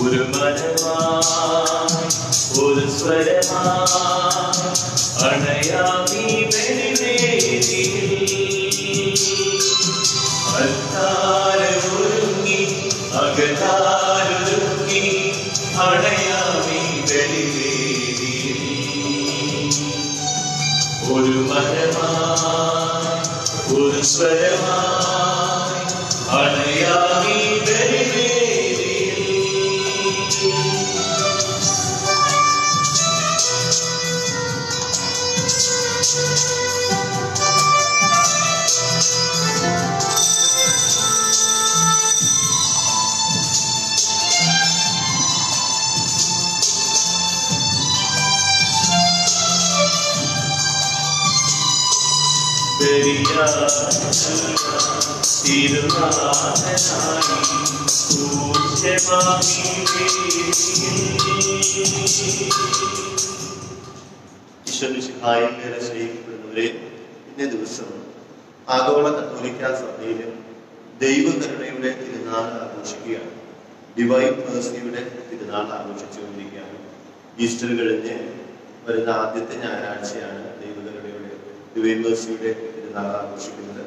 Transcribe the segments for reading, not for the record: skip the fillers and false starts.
ഒരു മനമാ ഒരു സ്വരമാ അണയാമീ വെളിവേദി അത്താരമൊരുങ്ങി അകതാരൊരുങ്ങി അണയാമീ വെളിവേദി ഒരു മനമാ ഒരു സ്വരമാ അണയാമീ വെളിവേദി സ്നേഹിക്കപ്പെടുന്നവരെ, ഇന്നേ ദിവസം ആഗോള കത്തോലിക്ക സഭയിലെ ദൈവകരുണയുടെ തിരുനാൾ ആഘോഷിക്കുകയാണ്. ഡിവൈൻ മേഴ്സിയുടെ തിരുനാൾ ആഘോഷിച്ചുകൊണ്ടിരിക്കുകയാണ്. ഈസ്റ്റർ കഴിഞ്ഞ് വരുന്ന ആദ്യത്തെ ഞായറാഴ്ചയാണ് ദൈവകരുണയുടെ ഡിവൈൻ മേഴ്സിയുടെ തിരുനാൾ ആഘോഷിക്കുന്നത്.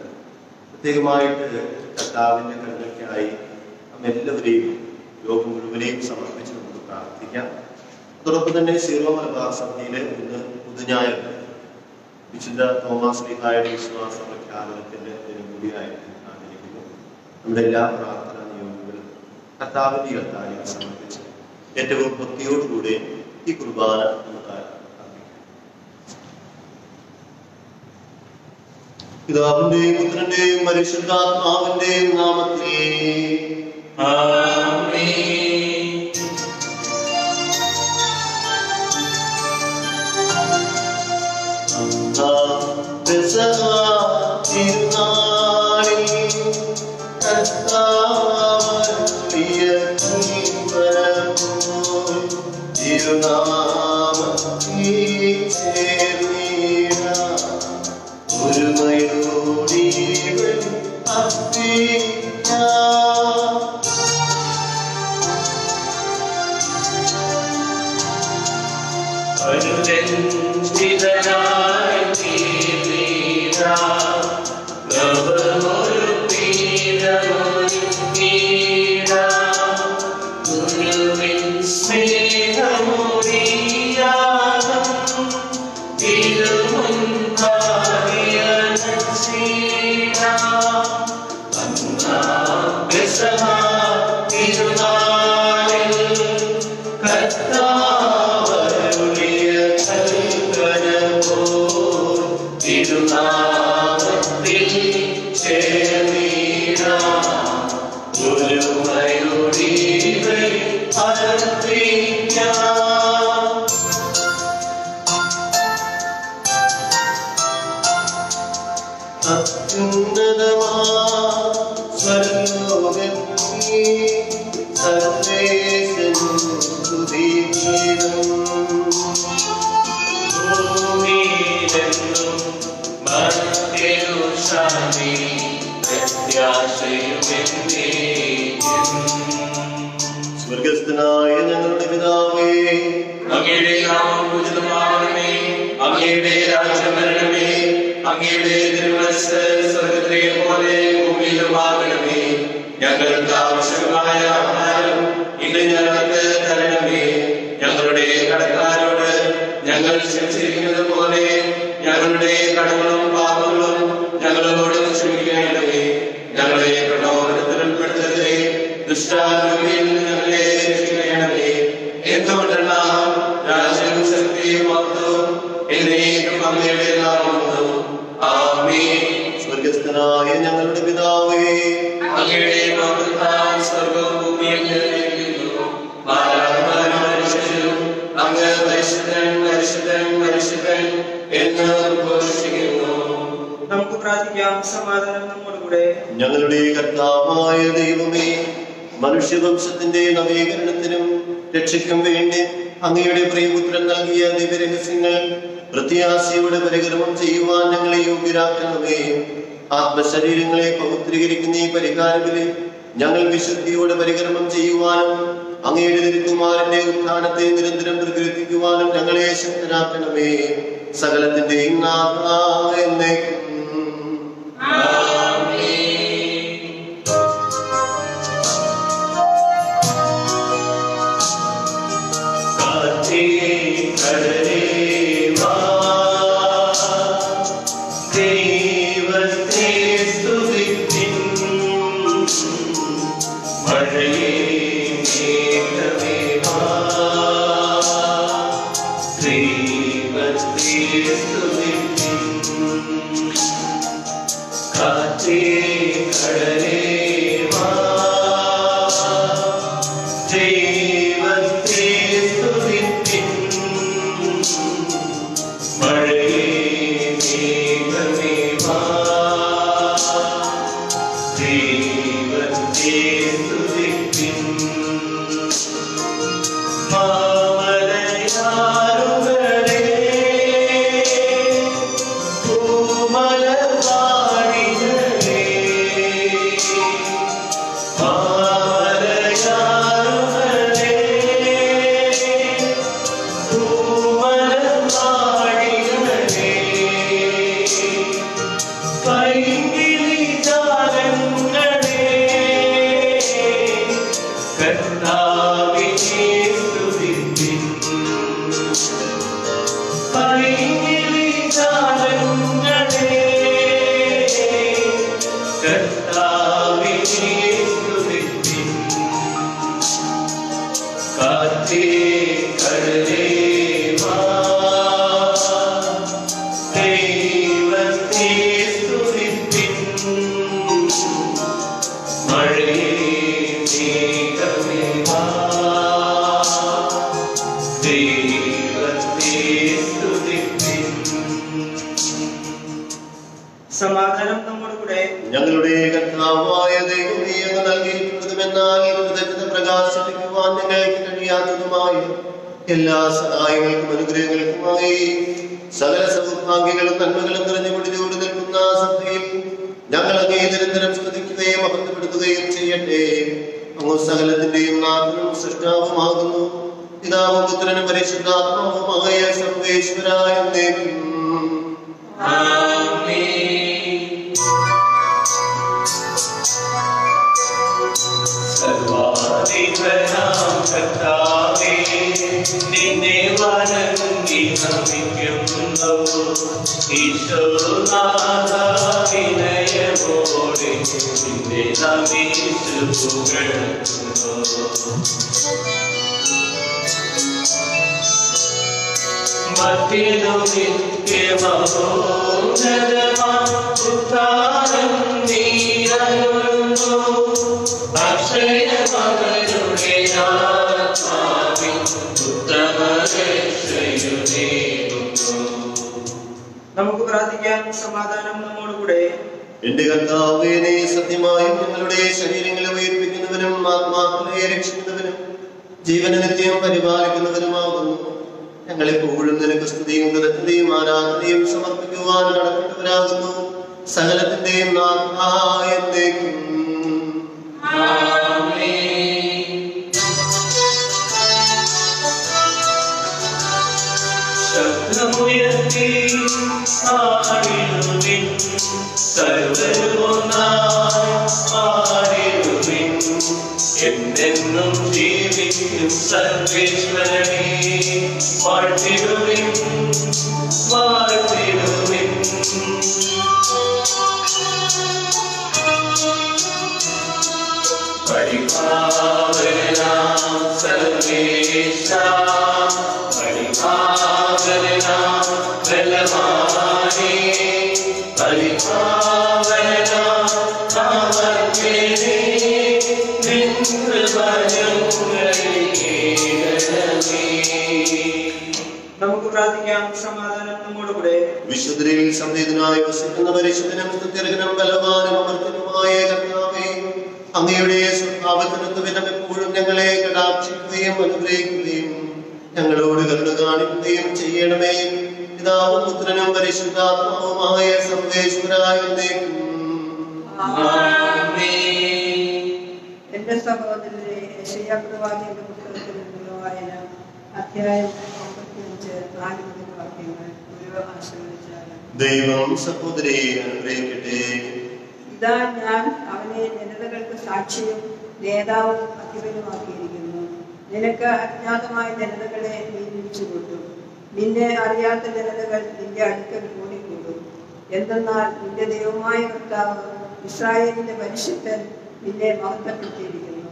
പ്രത്യേകമായിട്ട് കർത്താവിൻ്റെ കരുണയ്ക്കായി എല്ലാവരെയും ലോകം മുഴുവനെയും സമർപ്പിച്ച് നമുക്ക് പ്രാർത്ഥിക്കാം. അതോടൊപ്പം തന്നെ സീറോ മലബാർ സഭയിലെ ഇന്ന് പുതുഞായർ വിശുദ്ധ തോമാസ് ശ്ലീഹായുടെ വിശ്വാസ പ്രഖ്യാപനത്തിന്റെ ദിനം കൂടിയായിട്ട് ആചരിക്കുന്നു. നമ്മുടെ എല്ലാ പ്രാർത്ഥനാ നിയോഗങ്ങളും കർത്താവിന്റെ കർത്താവിനെ സമർപ്പിച്ച് ഏറ്റവും ഭക്തിയോടുകൂടെ ഈ കുർബാന നമുക്ക് അർപ്പിക്കാം. പിതാവിന്റെയും പുത്രന്റെയും പരിശുദ്ധാത്മാവിന്റെയും നാമത്തിൽ സ്വർഗസ്ഥനായ ഞങ്ങളുടെ പിതാവേ, അങ്ങയുടെ നാമം പൂജിതമാകണമേ, അങ്ങയുടെ രാജ്യം വരണമേ, അങ്ങയുടെ തിരുമനസ്സ് സ്വർഗ്ഗത്തിലെ പോലെ ഭൂമിയിലുമാകണമേ. ഞങ്ങൾക്ക് ആവശ്യമായ ആഹാരം ഇന്ന് ഞങ്ങൾക്ക് തരണമേ. ഞങ്ങളുടെ കടക്കാരോട് ഞങ്ങൾ ക്ഷമിച്ചിരിക്കുന്നത് പോലെ ഞങ്ങളുടെ കടങ്ങളും പാപങ്ങളും ഞങ്ങളോട് ക്ഷമിക്കണമേ. ഞങ്ങളെ പ്രലോഭനത്തിൽ ഉൾപ്പെടുത്തരുതേ, ദുഷ്ടാരൂപിയിൽ നിന്ന് ഞങ്ങളെ രക്ഷിക്കണമേ. എന്തുകൊണ്ടെന്നാൽ രാജ്യവും ശക്തിയും മഹത്വവും എന്നേക്കും അങ്ങയുടേതാകുന്നു. ആമേൻ. സ്വർഗ്ഗസ്ഥനായ ഞങ്ങളുടെ പിതാവേ, അങ്ങയുടെ നാമത്താൽ സ്വർഗ്ഗവും ഭൂമിയും നിറഞ്ഞിരിക്കുന്നു. മാലാഖമാരും മനുഷ്യരും അങ്ങ് പരിശുദ്ധൻ പരിശുദ്ധൻ പരിശുദ്ധൻ എന്ന് ഘോഷിക്കുന്നു. നമുക്ക് പ്രാർത്ഥിക്കാം. സമാധാനം നമ്മോടുകൂടെ. ഞങ്ങളുടെ കർത്താവായ ദൈവമേ, മനുഷ്യവംശത്തിന്റെ നവീകരണത്തിനും രക്ഷയ്ക്കും വേണ്ടി അങ്ങയുടെ പ്രിയപുത്രൻ നൽകിയ ദിവ്യരഹസ്യങ്ങൾ പ്രത്യാശയോടെ പരികർമ്മം ചെയ്യുവാൻ ഞങ്ങളെ യോഗ്യരാക്കണമേ. ആത്മശരീരങ്ങളെ പവിത്രീകരിക്കുന്ന ഈ പരിഹാരങ്ങളിൽ ഞങ്ങൾ വിശുദ്ധിയോടെ പരികർമ്മം ചെയ്യുവാനും അങ്ങയുടെ തിരുക്കുമാരന്റെ ഉത്ഥാനത്തെ നിരന്തരം പ്രകീർത്തിക്കുവാനും ഞങ്ങളെ ശക്തരാക്കണമേ. സകലത്തിന്റെയും നാഥായ എന്നേക്കും. സമാധാനം നമ്മോടുകൂടെ. ഞങ്ങളുടെ കർത്താവായ ദൈവമേ, അങ്ങ് നൽകിയിട്ടുള്ളതുമെന്നാൽ കൃതജ്ഞത പ്രകാശിപ്പിക്കുവാൻ ഞങ്ങൾക്ക് കഴിയാത്തതുമായ എല്ലാ സഹായങ്ങൾക്കും അനുഗ്രഹങ്ങൾക്കുമായി സകല സൗഭാഗ്യങ്ങളും നന്മകളും നിറഞ്ഞുകൊണ്ടിലൂടെ നിൽക്കുന്ന സഭയിൽ ഞങ്ങൾ അങ്ങേ നിരന്തരം സ്തുതിക്കുകയും മഹത്വപ്പെടുത്തുകയും ചെയ്യട്ടെ. അങ്ങ് സകലത്തിന്റെയും നാഥനും സൃഷ്ടാവുമാകുന്നു. പിതാവും പുത്രനും പരിശുദ്ധാത്മാവുമായ സർവേശ്വരായ എന്നേക്കും. സർവാധിപനാം കർത്താവേ, നിന്നെ വണങ്ങി നമിക്കുന്നു. ഈശോനാഥ വിനയമോടെ നിന്നെ നമിച്ചു പുകഴ്ത്തുന്നു. മധ്യനു നിത്യമഹോന്നതമാം ഉദ്ധാരം നീരരുളുന്നു. അക്ഷയമകളുടെ ആത്മാവിൻ ഉത്തമ രക്ഷയുനേകുന്നു. നമുക്ക് പ്രാർത്ഥിക്കാം. സമാധാനം നമ്മോടുകൂടെ. എന്റെ കർത്താവേ, നീ സത്യമായും ഞങ്ങളുടെ ശരീരങ്ങളെ ഉയർപ്പിക്കുന്നവനും ആത്മാക്കളെ രക്ഷിക്കുന്നവനും ജീവനെ നിത്യം പരിപാലിക്കുന്നവനുമാകുന്നു. ഞങ്ങളെപ്പോഴും നിനക്ക് സ്തുതിയും കൃതജ്ഞതയും ആരാധനയും സമർപ്പിക്കുവാൻ കടപ്പെട്ടവരാകുന്നു. സകലത്തിന്റെയും നാഥായ എന്നേക്കും. ശബ്ദമുയർത്തി ആടിടുവിൻ, സർവ്വരുമൊന്നായി ആടിടുവിൻ. എന്നെന്നും ജീവിക്കും സർവേശ്വരനെ വാഴ്ത്തിടുവിൻ, വാഴ്ത്തിടുവിൻ. പരിപാവനാം സർവേശ, പരിപാവനാം ബലവാനേ, പരിപാവനാം അമർത്യനേ, നിൻ കൃപയുള്ളേ. നമുക്ക് പ്രാർത്ഥിക്കാം. സമാധാനം നമ്മോടുകൂടെ വിശുദ്ധരിൽ സംവേദനായി വസിക്കുന്ന പരിശുദ്ധനും സ്തുത്യർഹനും ബലവാനും അമർത്യനുമായ കർത്താവേ, അങ്ങയുടെ സ്വഭാവത്തിനൊത്ത വിധം എപ്പോഴും ഞങ്ങളെ കടാക്ഷിക്കുകയും അനുഗ്രഹിക്കുകയും ഞങ്ങളോട് കരുണ കാണിക്കുകയും ചെയ്യണമേ. പിതാവും പുത്രനും പരിശുദ്ധാത്മാവുമായ സർവേശ്വരായ എന്റെ സഹോദരനെ യെശയ്യാ പ്രവാചകന്റെ പുസ്തകത്തിൽ നിന്നുള്ള വായന അധ്യായം 55 4 മുതൽ വാക്യങ്ങൾ ഓരോ ആശ്രയിച്ചാലും. ദൈവം സഹോദരിയെ അനുഗ്രഹിക്കട്ടെ. ഇതാ ഞാൻ അവനെ ജനതകൾക്ക് സാക്ഷിയും നേതാവും അധിപനുമാക്കിയിരിക്കുന്നു. നിനക്ക് അജ്ഞാതമായ ജനതകളെ നീ വിളിച്ചുകൊണ്ടു. നിന്നെ അറിയാത്ത ജനതകൾ നിന്റെ അടുക്കൽ കൂടിക്കൂടും. എന്തെന്നാൽ നിന്റെ ദൈവമായ കർത്താവ് ഇസ്രായേലിന്റെ പരിശുദ്ധൻ നിന്നെ മഹത്വപ്പെടുത്തിയിരിക്കുന്നു.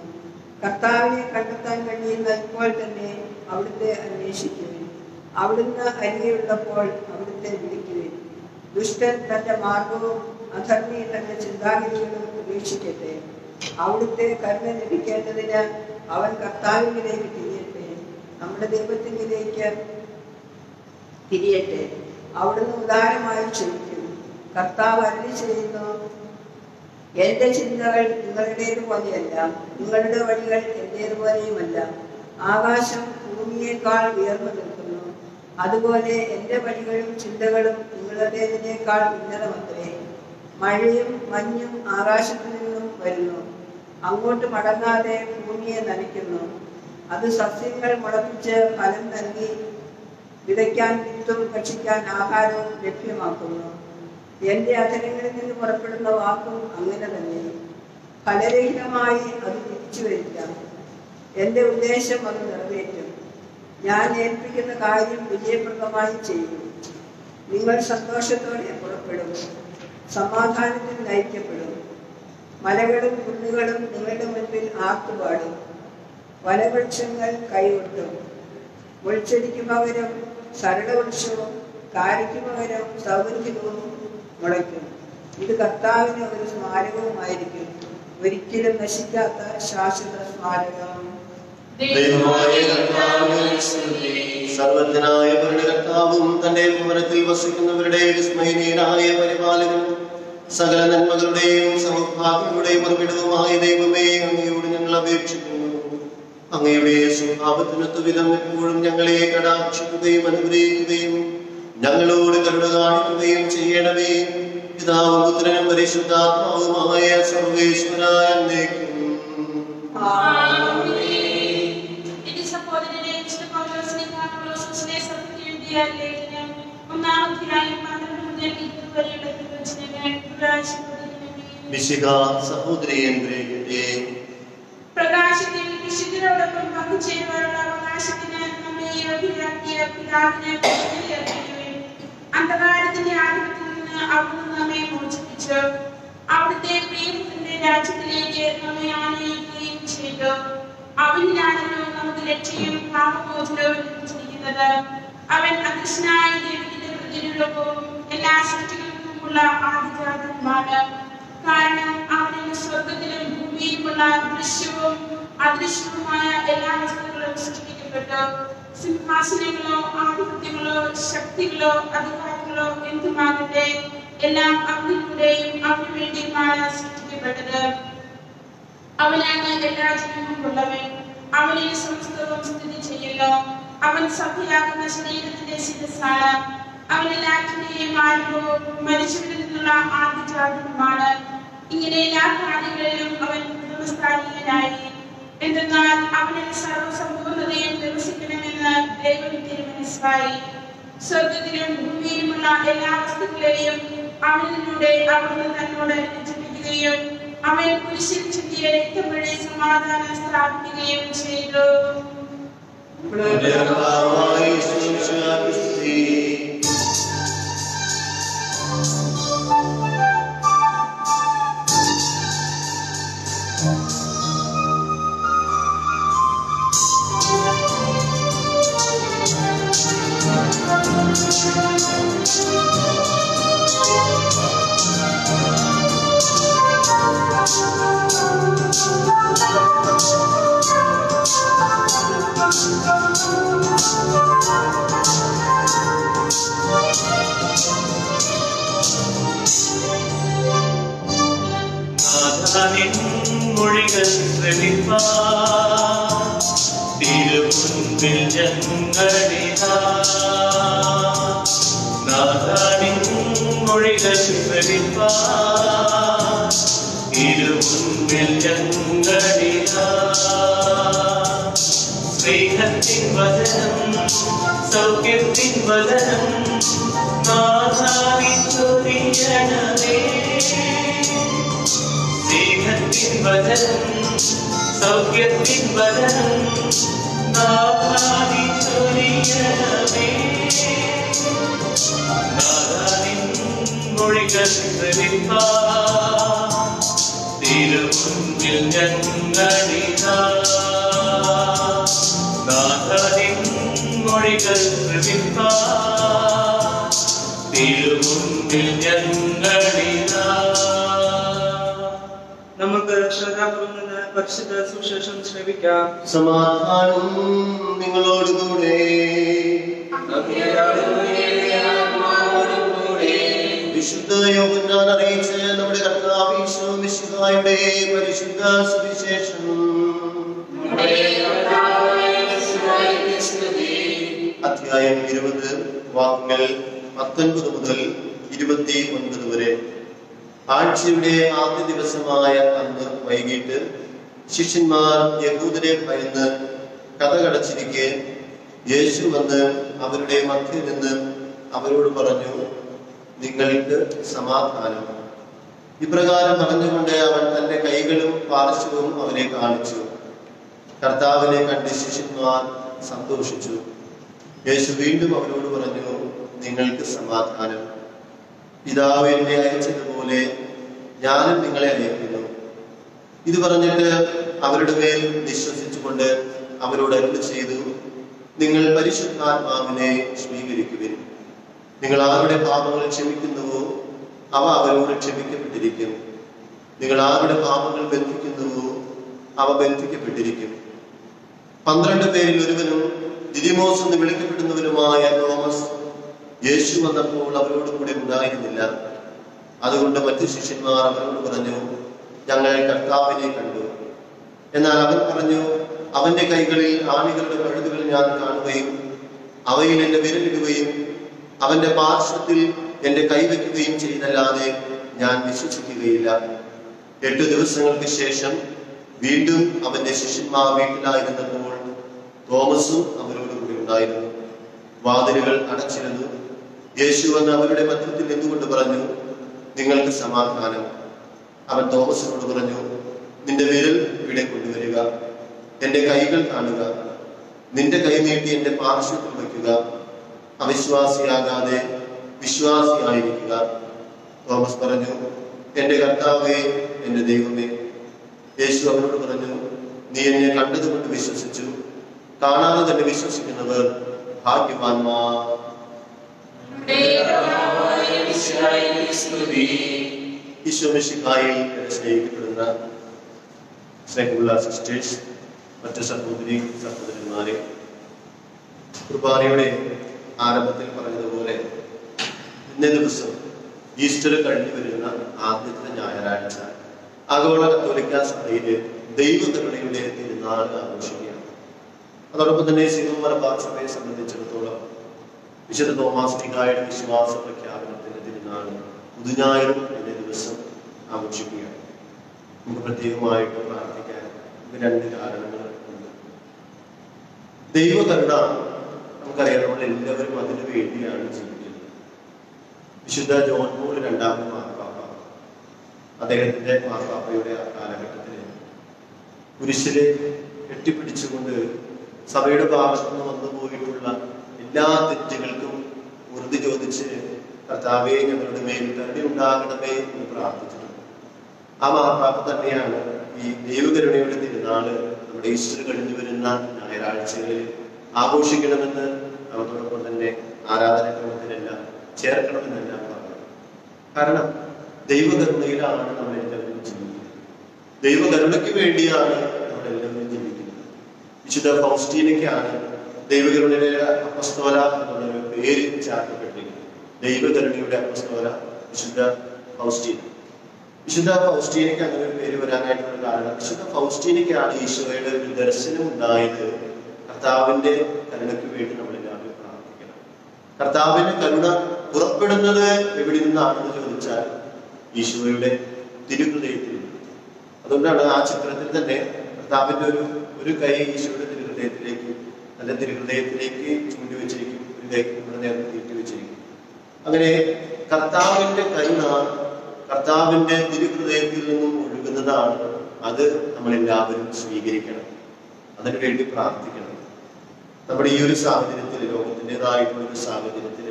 കർത്താവിനെ കണ്ടെത്താൻ കഴിയുന്ന ഇപ്പോൾ തന്നെ അവിടുത്തെ അന്വേഷിക്കുവിൻ. അവിടുന്ന് അരികെയുള്ളപ്പോൾ അവിടുത്തെ വിളിക്കുവിൻ. ദുഷ്ടൻ തന്റെ മാർഗവും അധർമ്മി തന്റെ ചിന്താഗതികളും ഉപേക്ഷിക്കട്ടെ. അവിടുത്തെ കരുണ ലഭിക്കേണ്ടതിന് അവൻ കർത്താവിലേക്ക് തിരിയട്ടെ, നമ്മുടെ ദൈവത്തിലേക്ക് തിരിയട്ടെ. അവിടുന്ന് ഉദാരമായി ക്ഷമിക്കും. കർത്താവ് അരുളി ചെയ്യുന്നു, എന്റെ ചിന്തകൾ നിങ്ങളുടേതുപോലെയല്ല, നിങ്ങളുടെ വഴികൾ എന്റേതുപോലെയുമല്ല. ആകാശം ഭൂമിയേക്കാൾ ഉയർന്നു നിൽക്കുന്നു, അതുപോലെ എന്റെ വഴികളും ചിന്തകളും നിങ്ങളുടേതിനേക്കാൾ ഉന്നതമത്രേ. മഴയും മഞ്ഞും ആകാശത്തു നിന്നും വരുന്നു, അങ്ങോട്ട് മടങ്ങാതെ ഭൂമിയെ നനയ്ക്കുന്നു. അത് സസ്യങ്ങൾ മുളപ്പിച്ച് ഫലം നൽകി വിതയ്ക്കാൻ വിത്തും ഭക്ഷിക്കാൻ ആഹാരവും ലഭ്യമാക്കുന്നു. എന്റെ അധരങ്ങളിൽ നിന്ന് പുറപ്പെടുന്ന വാക്കും അങ്ങനെ തന്നെ. ഫലരഹിതമായി അത് തിരിച്ചു വരില്ല. എന്റെ ഉദ്ദേശം അത് നിറവേറ്റും. ഞാൻ ഏൽപ്പിക്കുന്ന കാര്യം വിജയപ്രദമായി ചെയ്യും. നിങ്ങൾ സന്തോഷത്തോടെ പുറപ്പെടും, സമാധാനത്തിൽ നയിക്കപ്പെടും. മലകളും കുന്നുകളും നിങ്ങളുടെ മുൻപിൽ ആർത്തുപാടും. വനവൃക്ഷങ്ങൾ കൈകൊട്ടും. മുൾച്ചെടിക്ക് പകരം സരളവൃക്ഷവും കാരിക്ക് പകരം സൗഗന്ധികവും മുളയ്ക്കും. ഇത് കർത്താവിന് ഒരു സ്മാരകവുമായിരിക്കും, ഒരിക്കലും നശിക്കാത്ത ശാശ്വത സ്മാരകം. സർവജ്ഞനായ ഭരണകർത്താവും തന്റെ ഭവനത്തിൽ വസിക്കുന്നവരുടെ വിസ്മയനീയനായ പരിപാലകനും സകല നന്മകളുടെയും സൗഭാഗ്യങ്ങളുടെയും ഉറവിടവുമായ ദൈവമേ, അങ്ങയോട് ഞങ്ങൾ അപേക്ഷിക്കുന്നു. അങ്ങയുടെ സ്വഭാവത്തിനൊത്ത വിധം എപ്പോഴും ഞങ്ങളെ കടാക്ഷിക്കുകയും അനുഗ്രഹിക്കുകയും ഞങ്ങളോട് കരുണ കാണിക്കുകയും ചെയ്യണമേ. പിതാവും പുത്രനും പരിശുദ്ധാത്മാവുമായ സർവേശ്വരായ എന്നേക്കും. സഹോദരി അനുഗ്രഹിക്കട്ടെ. പ്രകാശത്തിൽ വിശുദ്ധരോടൊപ്പം പങ്കുചേരുവാനുള്ള അവകാശത്തിന് നമ്മെ യോഗ്യരാക്കിയ പിതാവിനെ അർപ്പിക്കുകയും അന്ധകാരത്തിന്റെ ആധിപത്യത്തിൽ നിന്ന് അവിടുന്ന് നമ്മെ മോചിപ്പിച്ചു അവിടുത്തെ പ്രിയപുത്രന്റെ രാജ്യത്തിലേക്ക് നമ്മെ ആനയിക്കുകയും ചെയ്തു. അവനിലാണല്ലോ നമുക്ക് രക്ഷയും പാപമോചനവും ലഭിച്ചിരിക്കുന്നത്. അവൻ അദൃശ്യനായ ദൈവത്തിന്റെ പ്രതിരൂപവും എല്ലാ സൃഷ്ടികൾക്കുമുള്ള ആദിജാതനുമാണ്. കാരണം അവനിൽ സ്വർഗത്തിലും ഭൂമിയിലുമുള്ള ദൃശ്യവും അദൃശ്യവുമായ എല്ലാ വസ്തുക്കളും സൃഷ്ടിക്കപ്പെട്ടു. സിംഹാസനങ്ങളോ ആധിപത്യങ്ങളോ ശക്തികളോ അധികാരങ്ങളോ എന്തുമാകട്ടെ, എല്ലാം അവനിലൂടെയും അവന് വേണ്ടിയുമാണ് സൃഷ്ടിക്കപ്പെട്ടത്. അവനാണ് എല്ലാ ജനങ്ങൾക്കുള്ളവൻ. അവനിൽ സമസ്തവും സ്ഥിതി ചെയ്യുന്നു. അവൻ സഭയാകുന്ന ശരീരത്തിന്റെ ശിരസ്സാണ്. അവൻ എല്ലാറ്റിന്റെയും ആരംഭവും മരിച്ചവരിൽ നിന്നുള്ള ആദിജാതനുമാണ്. ഇങ്ങനെ എല്ലാ കാര്യങ്ങളിലും അവൻ പ്രഥമസ്ഥാനീയനായി. എന്തെന്നാൽ അവനിൽ സർവ്വസമ്പൂർണ്ണതയും നിവസിക്കണമെന്ന് ദൈവം തിരുമനസ്സായി. സ്വർഗത്തിലും ഭൂമിയിലുമുള്ള എല്ലാ വസ്തുക്കളെയും അവനിലൂടെ അവിടുന്ന് തന്നോട് രചിപ്പിക്കുകയും അവൻ കുരിശിൽ ചിന്തിയ രക്തം വഴി സമാധാനം സ്ഥാപിക്കുകയും ചെയ്തു. മൊഴികൾ ശ്രമിപ്പാൻ തിരുമുൻപിൽ ഞങ്ങളിതാ. നാഥാനിൻ മൊഴികൾ ശ്രമിപ്പാൻ തിരുമുൻപിൽ ഞങ്ങളിതാ. സ്നേഹത്തിൻ വചനം സൗഖ്യത്തിൻ വചനം നാഥാവിൻ ചൊരിയണമേ. സ്നേഹത്തിൻ വചനം സൗഖ്യത്തിൻ വചനം നാഥാവിൻ ചൊരിയണമേ. നാഥാവിൻ മൊഴികൾ ശ്രമിപ്പാൻ തിരുമുൻപിൽ ഞങ്ങളിതാ. നാഥാവിൻ മൊഴികൾ ശ്രമിപ്പാൻ തിരുമുൻപിൽ ഞങ്ങളിതാ. നമുക്ക് ശ്രദ്ധാപൂർവം നിന്ന് പരിശുദ്ധ സുവിശേഷം ശ്രവിക്കാം. സമാധാനം നിങ്ങളോടുകൂടെ. വിശുദ്ധ യോഹന്നാൻ അറിയിച്ച നമ്മുടെ കർത്താവ് ഈശോ മിശിഹായുടെ പരിശുദ്ധ സുവിശേഷം. അധ്യായം 20 വാക്യങ്ങൾ 19 മുതൽ 29 വരെ. ആഴ്ചയുടെ ആദ്യ ദിവസമായ അന്ന് വൈകിട്ട് ശിഷ്യന്മാർ യഹൂദരെ ഭയന്ന് കതകടച്ചിരിക്കെ യേശു വന്ന് അവരുടെ മധ്യയിൽ നിന്ന് അവരോട് പറഞ്ഞു, നിങ്ങൾക്ക് സമാധാനം. ഇപ്രകാരം പറഞ്ഞുകൊണ്ട് അവൻ തന്റെ കൈകളും പാർശ്വവും അവരെ കാണിച്ചു. കർത്താവിനെ കണ്ട് ശിഷ്യന്മാർ സന്തോഷിച്ചു. യേശു വീണ്ടും അവരോട് പറഞ്ഞു, നിങ്ങൾക്ക് സമാധാനം. പിതാവ് എന്നെ അയച്ചതുപോലെ ഞാനും നിങ്ങളെ അയക്കുന്നു. ഇത് പറഞ്ഞിട്ട് അവരുടെ മേൽ വിശ്വസിച്ചുകൊണ്ട് അവരോട് അരുളി ചെയ്തു, നിങ്ങൾ പരിശുദ്ധാത്മാവിനെ സ്വീകരിക്കുവിൻ. നിങ്ങൾ ആരുടെ പാപങ്ങൾ ക്ഷമിക്കുന്നുവോ അവ അവരോട് ക്ഷമിക്കപ്പെട്ടിരിക്കും. നിങ്ങൾ ആരുടെ പാപങ്ങൾ ബന്ധിക്കുന്നുവോ അവ ബന്ധിക്കപ്പെട്ടിരിക്കും. 12 പേരിൽ ഒരുവനും ദിദിമോസ് എന്ന് വിളിക്കപ്പെടുന്നവനുമായ തോമസ് യേശു വന്നപ്പോൾ അവരോട് കൂടെ ഉണ്ടായിരുന്നില്ല. അതുകൊണ്ട് മറ്റു ശിഷ്യന്മാർ അവരോട് പറഞ്ഞു, ഞങ്ങൾ കർത്താവിനെ കണ്ടു. എന്നാൽ അവൻ പറഞ്ഞു, അവന്റെ കൈകളിൽ ആണികളുടെ പഴുതുകൾ ഞാൻ കാണുകയും അവയിൽ എന്റെ വിരലിടുകയും അവന്റെ പാർശ്വത്തിൽ എന്റെ കൈവയ്ക്കുകയും ചെയ്തല്ലാതെ ഞാൻ വിശ്വസിക്കുകയില്ല. 8 ദിവസങ്ങൾക്ക് ശേഷം വീണ്ടും അവന്റെ ശിഷ്യന്മാർ വീട്ടിലായിരുന്നപ്പോൾ തോമസും അവരോട് കൂടി ഉണ്ടായിരുന്നു. വാതിലുകൾ അടച്ചിരുന്നു. യേശു വന്ന് അവരുടെ മധ്യത്തിൽ നിന്നുകൊണ്ട് പറഞ്ഞു, നിങ്ങൾക്ക് സമാധാനം. അവൻ തോമസിനോട് പറഞ്ഞു, നിന്റെ വിരൽ ഇവിടെ കൊണ്ടുവരിക, എന്റെ കൈകൾ കാണുക, നിന്റെ കൈ നീട്ടി എന്റെ പാർശ്വത്തിൽ വയ്ക്കുക. അവിശ്വാസിയാകാതെ വിശ്വാസിയായിരിക്കുക. തോമസ് പറഞ്ഞു, എന്റെ കർത്താവേ, എന്റെ ദൈവമേ. യേശു അവനോട് പറഞ്ഞു, നീ എന്നെ കണ്ടതുകൊണ്ട് വിശ്വസിച്ചു. കാണാതെ തന്നെ വിശ്വസിക്കുന്നവർ ഭാഗ്യവാന്മാർ. ഈശോ മിശിഹായിൽ സ്നേഹിക്കപ്പെടുന്ന സ്നേഹമുള്ള സിസ്റ്റേഴ്സ്, മറ്റു സഹോദരി സഹോദരന്മാരെ, കുർബാനയുടെ ആരംഭത്തിൽ പറഞ്ഞതുപോലെ ഇന്നേ ദിവസം ഈസ്റ്റർ കഴിഞ്ഞു വരുന്ന ആദ്യത്തെ ഞായറാഴ്ച ആഗോള കത്തോലിക്ക സഭയിലെ ദൈവകരുണയുടെ തിരുനാൾ ആഘോഷിക്കുകയാണ്. അതോടൊപ്പം തന്നെ സിംഹമലബാർ സഭയെ സംബന്ധിച്ചിടത്തോളം വിശുദ്ധ തോമാസ് ലീഗായുടെ വിശ്വാസ പ്രഖ്യാപനത്തിന്റെ തിരുനാൾ പുതുഞായർ എന്ന ദിവസം ആഘോഷിക്കുകയാണ്. നമുക്ക് പ്രത്യേകമായിട്ട് പ്രാർത്ഥിക്കാൻ 2 കാരണങ്ങൾ ഉണ്ട്. ദൈവകരുണ നമുക്കറിയാം, നമ്മൾ എല്ലാവരും അതിനു വേണ്ടിയാണ് ജീവിക്കുന്നത്. വിശുദ്ധ ജോൺ പോൾ 2ാമൻ മാർപ്പാപ്പ, അദ്ദേഹത്തിന്റെ മാർപ്പാപ്പയുടെ ആ കാലഘട്ടത്തിൽ കുരിശിലെ കെട്ടിപ്പിടിച്ചുകൊണ്ട് സഭയുടെ ഭാഗത്തുനിന്ന് വന്നുപോയിട്ടുള്ള എല്ലാ തെറ്റുകൾക്കും ഉറുതി ചോദിച്ച് കർത്താവേ, ഞങ്ങളുടെ മേൽ കരുണയുണ്ടാകണമേ എന്ന് പ്രാർത്ഥിച്ചിട്ടുണ്ട്. ആ മാർപ്പാപ്പ തന്നെയാണ് ഈ ദൈവകരുണയുടെ തിരുനാള് നമ്മുടെ ഈസ്റ്റർ കഴിഞ്ഞു വരുന്ന ഞായറാഴ്ചകളിൽ ആഘോഷിക്കണമെന്ന് അതോടൊപ്പം തന്നെ ആരാധനക്രമത്തിനെല്ലാം ചേർക്കണമെന്നെല്ലാം പറഞ്ഞു. കാരണം ദൈവകരുണയിലാണ് നമ്മളെല്ലാവരും ജീവിക്കുന്നത്. ദൈവകരുണയ്ക്ക് വേണ്ടിയാണ് നമ്മളെല്ലാവരും ജീവിക്കുന്നത്. വിശുദ്ധ ഫൗസ്റ്റീനയ്ക്കാണ് ദൈവകരുണയുടെ അപ്പസ്തോല എന്നുള്ളൊരു പേര് ചാർത്തപ്പെട്ടിരിക്കുന്നത്. ദൈവകരുണയുടെ അപ്പസ്തോല വിശുദ്ധ ഫൗസ്റ്റീന. വിശുദ്ധ ഫൗസ്റ്റീനയ്ക്ക് അങ്ങനെ ഒരു പേര് വരാനായിട്ടുള്ള കാരണം വിശുദ്ധ ഫൗസ്റ്റീനയ്ക്കാണ് ഈശോയുടെ ഒരു ദർശനം ഉണ്ടായത്. കർത്താവിന്റെ കരുണയ്ക്ക് വേണ്ടി നമ്മളെല്ലാവരും പ്രാർത്ഥിക്കണം. കർത്താവിന്റെ കരുണ പുറപ്പെടുന്നത് എവിടെ നിന്നാണെന്ന് ചോദിച്ചാൽ ഈശോയുടെ തിരുഹൃദയത്തിൽ. അതുകൊണ്ടാണ് ആ ചിത്രത്തിൽ തന്നെ കർത്താവിന്റെ ഒരു കൈ ഈശോയുടെ തിരുഹൃദയത്തിലേക്ക്, നല്ല തിരുഹൃദയത്തിലേക്ക് ചൂണ്ടി വെച്ചിരിക്കും, ഒരു കൈ നമ്മുടെ നേരത്തെ നീട്ടി വെച്ചിരിക്കും. അങ്ങനെ കർത്താവിന്റെ കരുണ കർത്താവിന്റെ തിരുഹൃദയത്തിൽ നിന്നും ഒഴുകുന്നതാണ്. അത് നമ്മളെല്ലാവരും സ്വീകരിക്കണം, അതിനു വേണ്ടി പ്രാർത്ഥിക്കണം. നമ്മുടെ ഈ ഒരു സാഹചര്യത്തിൽ, ലോകത്തിൻ്റെതായിട്ടുള്ള ഒരു സാഹചര്യത്തിൽ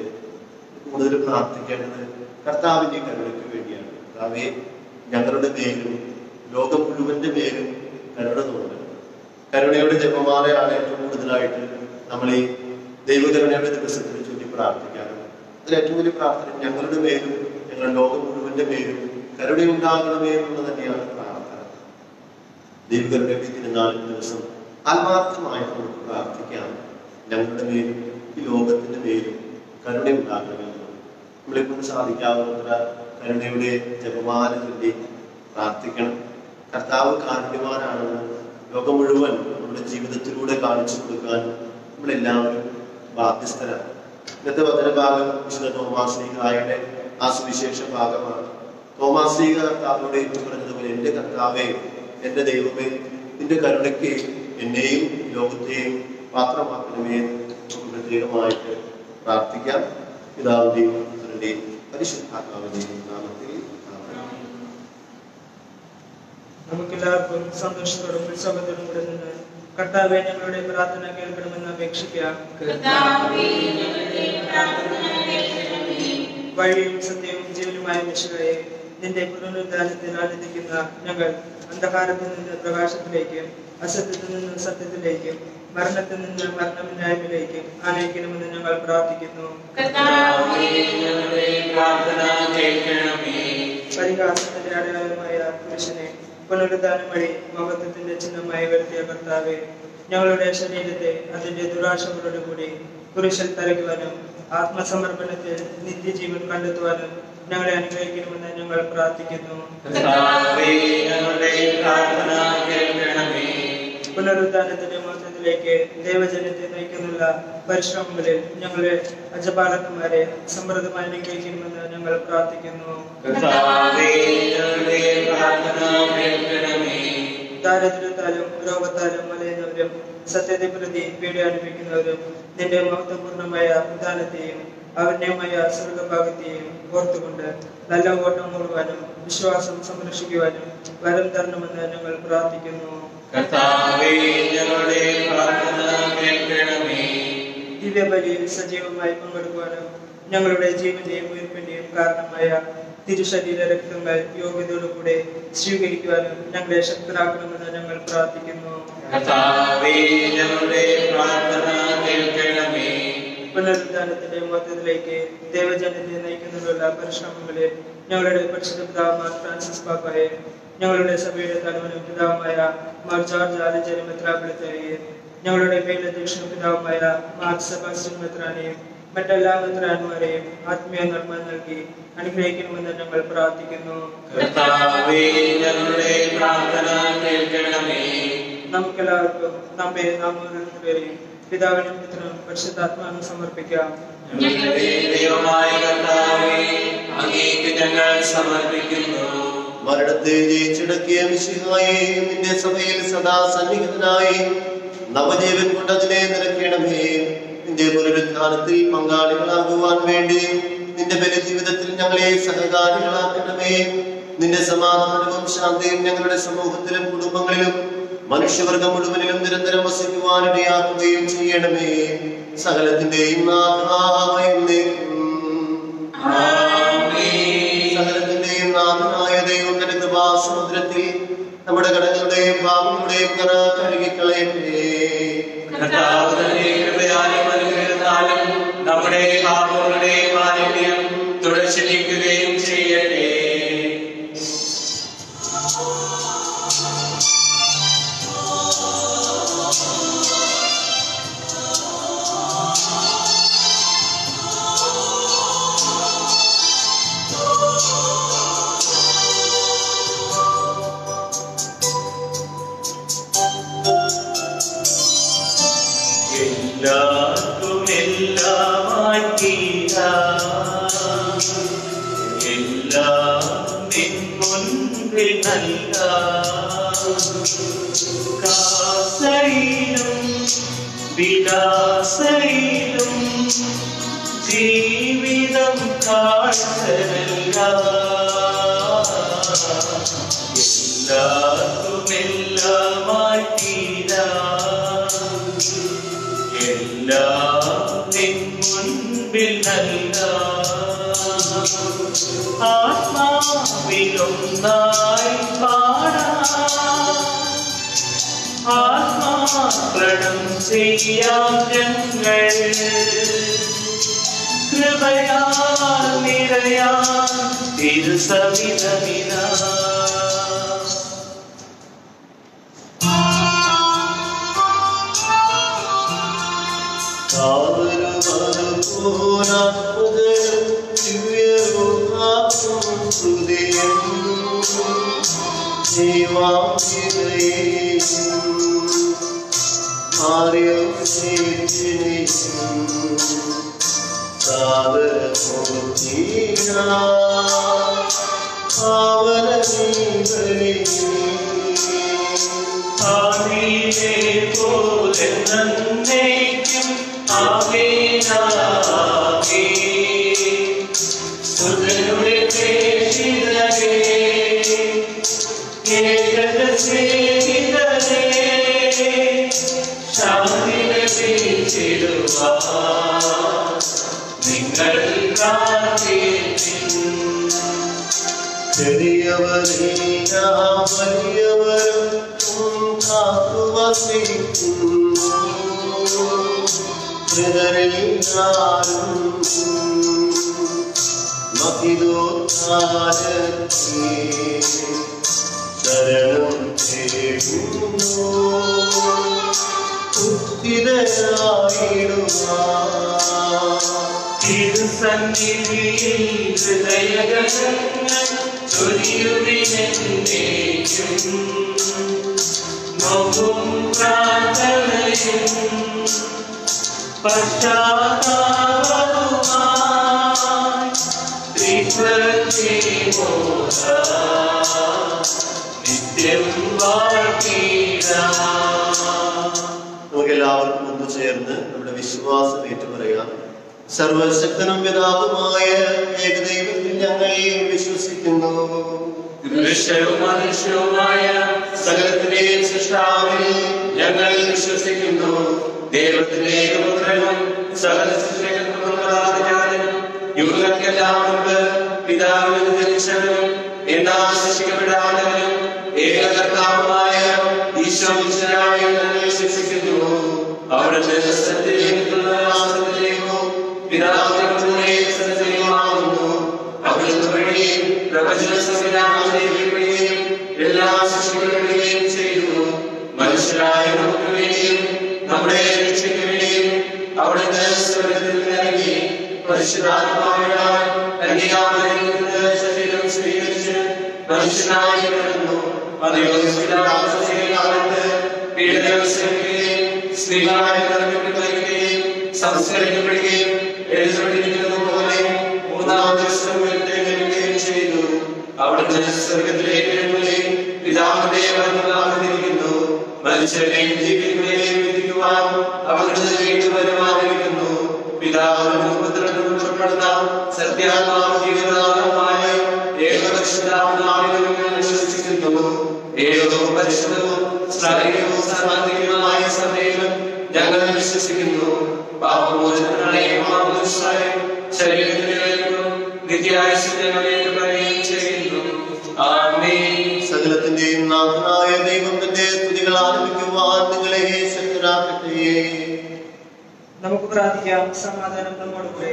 കൂടുതൽ പ്രാർത്ഥിക്കേണ്ടത് കർത്താവിന്റെ കരുണയ്ക്ക് വേണ്ടിയാണ്. കർത്താവെ, ഞങ്ങളുടെ മേലും ലോകം മുഴുവന്റെ മേലും കരുണ തോന്നണം. കരുണയുടെ ജപമാലയാണ് ഏറ്റവും കൂടുതലായിട്ട് നമ്മൾ ഈ ദൈവകരുണയുടെ ദിവസത്തിൽ ചൊല്ലി പ്രാർത്ഥിക്കാറുണ്ട്. അതിൽ ഏറ്റവും വലിയ പ്രാർത്ഥന ഞങ്ങളുടെ മേലും ഞങ്ങളുടെ ലോകം മുഴുവന്റെ മേലും കരുണയുണ്ടാകണമേ എന്നുള്ളത് തന്നെയാണ് പ്രാർത്ഥന. ദൈവകരുണയുടെ തിരുനാളിന്റെ ദിവസം ആത്മാർത്ഥമായിട്ട് നമുക്ക് പ്രാർത്ഥിക്കാം. ഞങ്ങളുടെ മേലും ഈ ലോകത്തിന്റെ മേലും കരുണയുണ്ടാകണമെന്ന് നമ്മളെക്കൊണ്ട് സാധിക്കാവുന്ന കരുണയുടെ ജപമാല ചൊല്ലി പ്രാർത്ഥിക്കണം. കർത്താവ് കാരുണ്യവാനാണെന്ന് ലോകം മുഴുവൻ നമ്മുടെ ജീവിതത്തിലൂടെ കാണിച്ചു കൊടുക്കാൻ നമ്മളെല്ലാവരും ബാധ്യസ്ഥരാണ്. ഇന്നത്തെ വചനഭാഗം വിശുദ്ധ തോമാസ് ശ്ലീഹായുടെ ആ സുവിശേഷ ഭാഗമാണ്. തോമാസ് ശ്ലീഹ കർത്താവിനോട് ഏറ്റു പറഞ്ഞതുപോലെ, എന്റെ കർത്താവേ, എന്റെ ദൈവമേ, നിന്റെ കരുണയ്ക്ക് എന്നെയും ലോകത്തെയും പാത്രമാക്കണമേ നമുക്ക് പ്രത്യേകമായിട്ട് പ്രാർത്ഥിക്കാം. പിതാവിന്റെയും പുത്രന്റെയും പരിശുദ്ധാത്മാവിന്റെയും നാമത്തിൽ നമുക്കെല്ലാവർക്കും സന്തോഷത്തോടും ഉത്സവത്തോടും കൂടെ നിന്ന് കർത്താവെ ഞങ്ങളുടെ പ്രാർത്ഥന കേൾക്കണമെന്ന് അപേക്ഷിക്കാം. വഴിയും സത്യവും ജീവനുമായ മിശിഹായെ, നിന്റെ പുനരുദ്ധാനത്തിൽ ആനന്ദിക്കുന്ന ഞങ്ങൾ അന്ധകാരത്തിൽ നിന്ന് പ്രകാശത്തിലേക്കും അസത്യത്തിൽ നിന്ന് സത്യത്തിലേക്കും മരണത്തിൽ നിന്ന് മരണമില്ലായ്മയിലേക്കും ആനയിക്കണമെന്ന് ഞങ്ങൾ പ്രാർത്ഥിക്കുന്നു. പരിഹാസത്തിന്റെ അടയാളമായ പുരുഷനെ പുനരുദ്ധാനം വഴി മഹത്വത്തിന്റെ ചിഹ്നമായി വരുത്തിയ കർത്താവെ, ഞങ്ങളുടെ ശരീരത്തെ അതിന്റെ ദുരാശകളോട് കൂടി കുരിശിൽ തറയ്ക്കുവാനും ആത്മസമർപ്പണത്തിൽ നിത്യജീവൻ കണ്ടെത്തുവാനും ഞങ്ങളെ അനുഗ്രഹിക്കണമെന്ന് ഞങ്ങൾ പ്രാർത്ഥിക്കുന്നു. പുനരുദ്ധാനത്തിന്റെ മഹത്വത്തിലേക്ക് ദൈവജനത്തെ നയിക്കുന്നുള്ള പരിശ്രമങ്ങളിൽ ഞങ്ങളെ അജപാലകന്മാരെ സമൃദ്ധമായി അനുഗ്രഹിക്കണമെന്ന് ഞങ്ങൾ പ്രാർത്ഥിക്കുന്നു. ദാരിദ്ര്യത്താലും രോഗത്താലും മലയുന്നവരും സത്യത്തെ പ്രതി പീഡ അനുഭവിക്കുന്നവരും നിന്റെ മഹത്വപൂർണമായ ഉദ്ധാനത്തെയും അവന്യമായ സ്വർഗഭാഗത്തെയും ഓർത്തുകൊണ്ട് നല്ല ഓട്ടം ഓടുവാനും വിശ്വാസം സംരക്ഷിക്കുവാനും വരം തരണമെന്ന് ഞങ്ങൾ പ്രാർത്ഥിക്കുന്നു. ദിവ്യബലിയിൽ സജീവമായി പങ്കെടുക്കുവാനും ഞങ്ങളുടെ ജീവന്റെയും ഉയർപ്പിന്റെയും കാരണമായ തിരുശരീര രക്തങ്ങൾ യോഗ്യതയോടുകൂടെ സ്വീകരിക്കുവാനും ഞങ്ങളെ ശക്തരാക്കണമെന്ന് ഞങ്ങൾ പ്രാർത്ഥിക്കുന്നു. പുനരുദ്ധാനത്തിന്റെ മഹത്വത്തിലേക്ക് ദൈവജനത്തെ നയിക്കുന്നതിനുള്ള പരിശ്രമങ്ങളിൽ ഞങ്ങളുടെ പരിശുദ്ധ പിതാവ് ഫ്രാൻസിസ് പാപ്പായെ, ഞങ്ങളുടെ സഭയുടെ തലവനും പിതാവുമായ മാർ ജോർജ് ആലഞ്ചേരി മെത്രാപ്പൊലീത്തയെയും ഞങ്ങളുടെ മേലധ്യക്ഷ പിതാവുമായ മാർ സെബാസ്റ്റ്യൻ മെത്രാനെയും മറ്റെല്ലാ മെത്രാന്മാരെയും ആത്മീയ നന്മ നൽകി അനുഗ്രഹിക്കണമെന്ന് ഞങ്ങൾ പ്രാർത്ഥിക്കുന്നു. നമുക്കെല്ലാവർക്കും നമ്മെ നാം ഓരോരുത്തരെയും പിതാവിനും പുത്രനും പരിശുദ്ധാത്മാവിനും സമർപ്പിക്കാം. മരണത്തെ ജയിച്ചടക്കിയ മിശിഹായേ, നിന്റെ സഭയിൽ സദാ സന്നിഹിതനായി നവജീവൻ കൊണ്ട് അതിനെ നിറയ്ക്കണമേ. നിന്റെ പുനരുദ്ധാനത്തിൽ പങ്കാളികളാകുവാൻ വേണ്ടി നിന്റെ ബലിജീവിതത്തിൽ ഞങ്ങളെ സഹകാരികളാക്കണമേ. നിന്റെ സമാധാനവും ശാന്തിയും ഞങ്ങളുടെ സമൂഹത്തിലും കുടുംബങ്ങളിലും മനുഷ്യവർഗം മുഴുവനിലും നിരന്തരം വസിക്കുവാനിടയാക്കുകയും ചെയ്യണമേ. സകലത്തിന്റെയും നാഥനായ ദൈവം തന്റെ കൃപാസമുദ്രത്തിൽ നമ്മുടെ കടങ്ങളുടെയും പാപങ്ങളുടെയും കറ കഴുകിക്കളയട്ടെ. നമ്മുടെ പാപങ്ങളുടെയും മാലിന്യം തുടച്ചിരിക്കുകയും ചെയ്യട്ടെ. മുൻപിൽ കാസയിലും വിലാസയിലും ജീവിതം കാഴ്ചനല്ല എല്ലാവർക്കുമെല്ലാമായി തീരാ എല്ലാം നിൻ മുൻപിൽ നല്ല ആത്മാവിലൊന്നായി പാടാം ആത്മാർപ്പണം ചെയ്യാം ഞങ്ങൾ കൃപയാൽ നിറയാൻ തിരുസവിധമിതാ നമുക്കെല്ലാവർക്കും ഒന്നു ചേർന്ന് നമ്മുടെ വിശ്വാസം ഏറ്റുപറയാം. സർവശക്തനും പിതാവുമായ ഏകദൈവത്തിൽ ഞങ്ങൾ വിശ്വസിക്കുന്നു. മനുഷ്യവുമായ സകലത്തിന്റെയും സൃഷ്ടാവിൽ ഞങ്ങൾ വിശ്വസിക്കുന്നു. ദൈവത്തിന്റെ ഏകപുത്രനും സകല സൃഷ്ടികൾക്കും യുഗങ്ങൾക്കെല്ലാം മുമ്പ് പിതാവിൽ ജനിച്ചവനും എന്നാൽ സൃഷ്ടിക്കപ്പെടാത്തവനും ഏകകർത്താവുമായ ഈശോ മിശിഹായെ ഞങ്ങൾ വിശ്വസിക്കുന്നു. അവിടുത്തെ പിതാവിനെയും അവിടുത്തെ വഴി പ്രപഞ്ച സംവിധാനം ചെയ്യുകയും എല്ലാ സൃഷ്ടികളുടെയും ചെയ്തു. മനുഷ്യരായ നമുക്ക് വേണ്ടിയും നമ്മുടെ രക്ഷയ്ക്ക് വേണ്ടിയും അവിടുത്തെ സ്വർഗ്ഗത്തിൽ ഇറങ്ങി പരിശുദ്ധാത്മാവിനാൽ കന്യകാമറിയിൽ നിന്ന് ശരീരം സ്വീകരിച്ച് മനുഷ്യനായി പിറന്നു. പീഡനം സഹിക്കുകയും സ്ത്രീകളായി നിർമ്മിക്കപ്പെടുകയും സംസ്കരിക്കപ്പെടുകയും എഴുതപ്പെട്ടിരിക്കുന്നത് പോലെ മൂന്നാം ദിവസം ഉയർത്തെഴുന്നേൽക്കുകയും ചെയ്തു. അവിടുന്ന് സ്വർഗ്ഗത്തിലേക്ക് എഴുന്നള്ളി പിതാവിന്റെ വലത്തുഭാഗത്തിരിക്കുന്നു. മനുഷ്യരെയും ജീവികളെയും വിധിക്കുവാൻ അവിടുന്ന് വീണ്ടും വരുവാനിരിക്കുന്നു. പിതാവിനും പുത്രനും പുറപ്പെടുന്ന സത്യാത്മാവ് ജീവനാഥമായ ഏകപരിശുദ്ധാത്മാവിലും ഞങ്ങൾ വിശ്വസിക്കുന്നു. ഏകവും പരിശുദ്ധവും സ്നേഹവും സർവാധികമായ സഭയിലും ഞങ്ങൾ വിശ്വസിക്കുന്നു. പാപമോചനത്തിനായി ശരീരത്തിലേക്കും നിത്യായുസ്സുകളിലേക്ക് പറയുകയും ചെയ്യുന്നു. ആമേൻ. സകലത്തിന്റെയും നാഥനായ ദൈവത്തിന്റെ സ്തുതികൾ ആരംഭിക്കുവാൻ നിങ്ങളെ ശക്തരാക്കട്ടെ. നമുക്ക് പ്രാർത്ഥിക്കാം. സമാധാനം നമ്മോടുകൂടെ.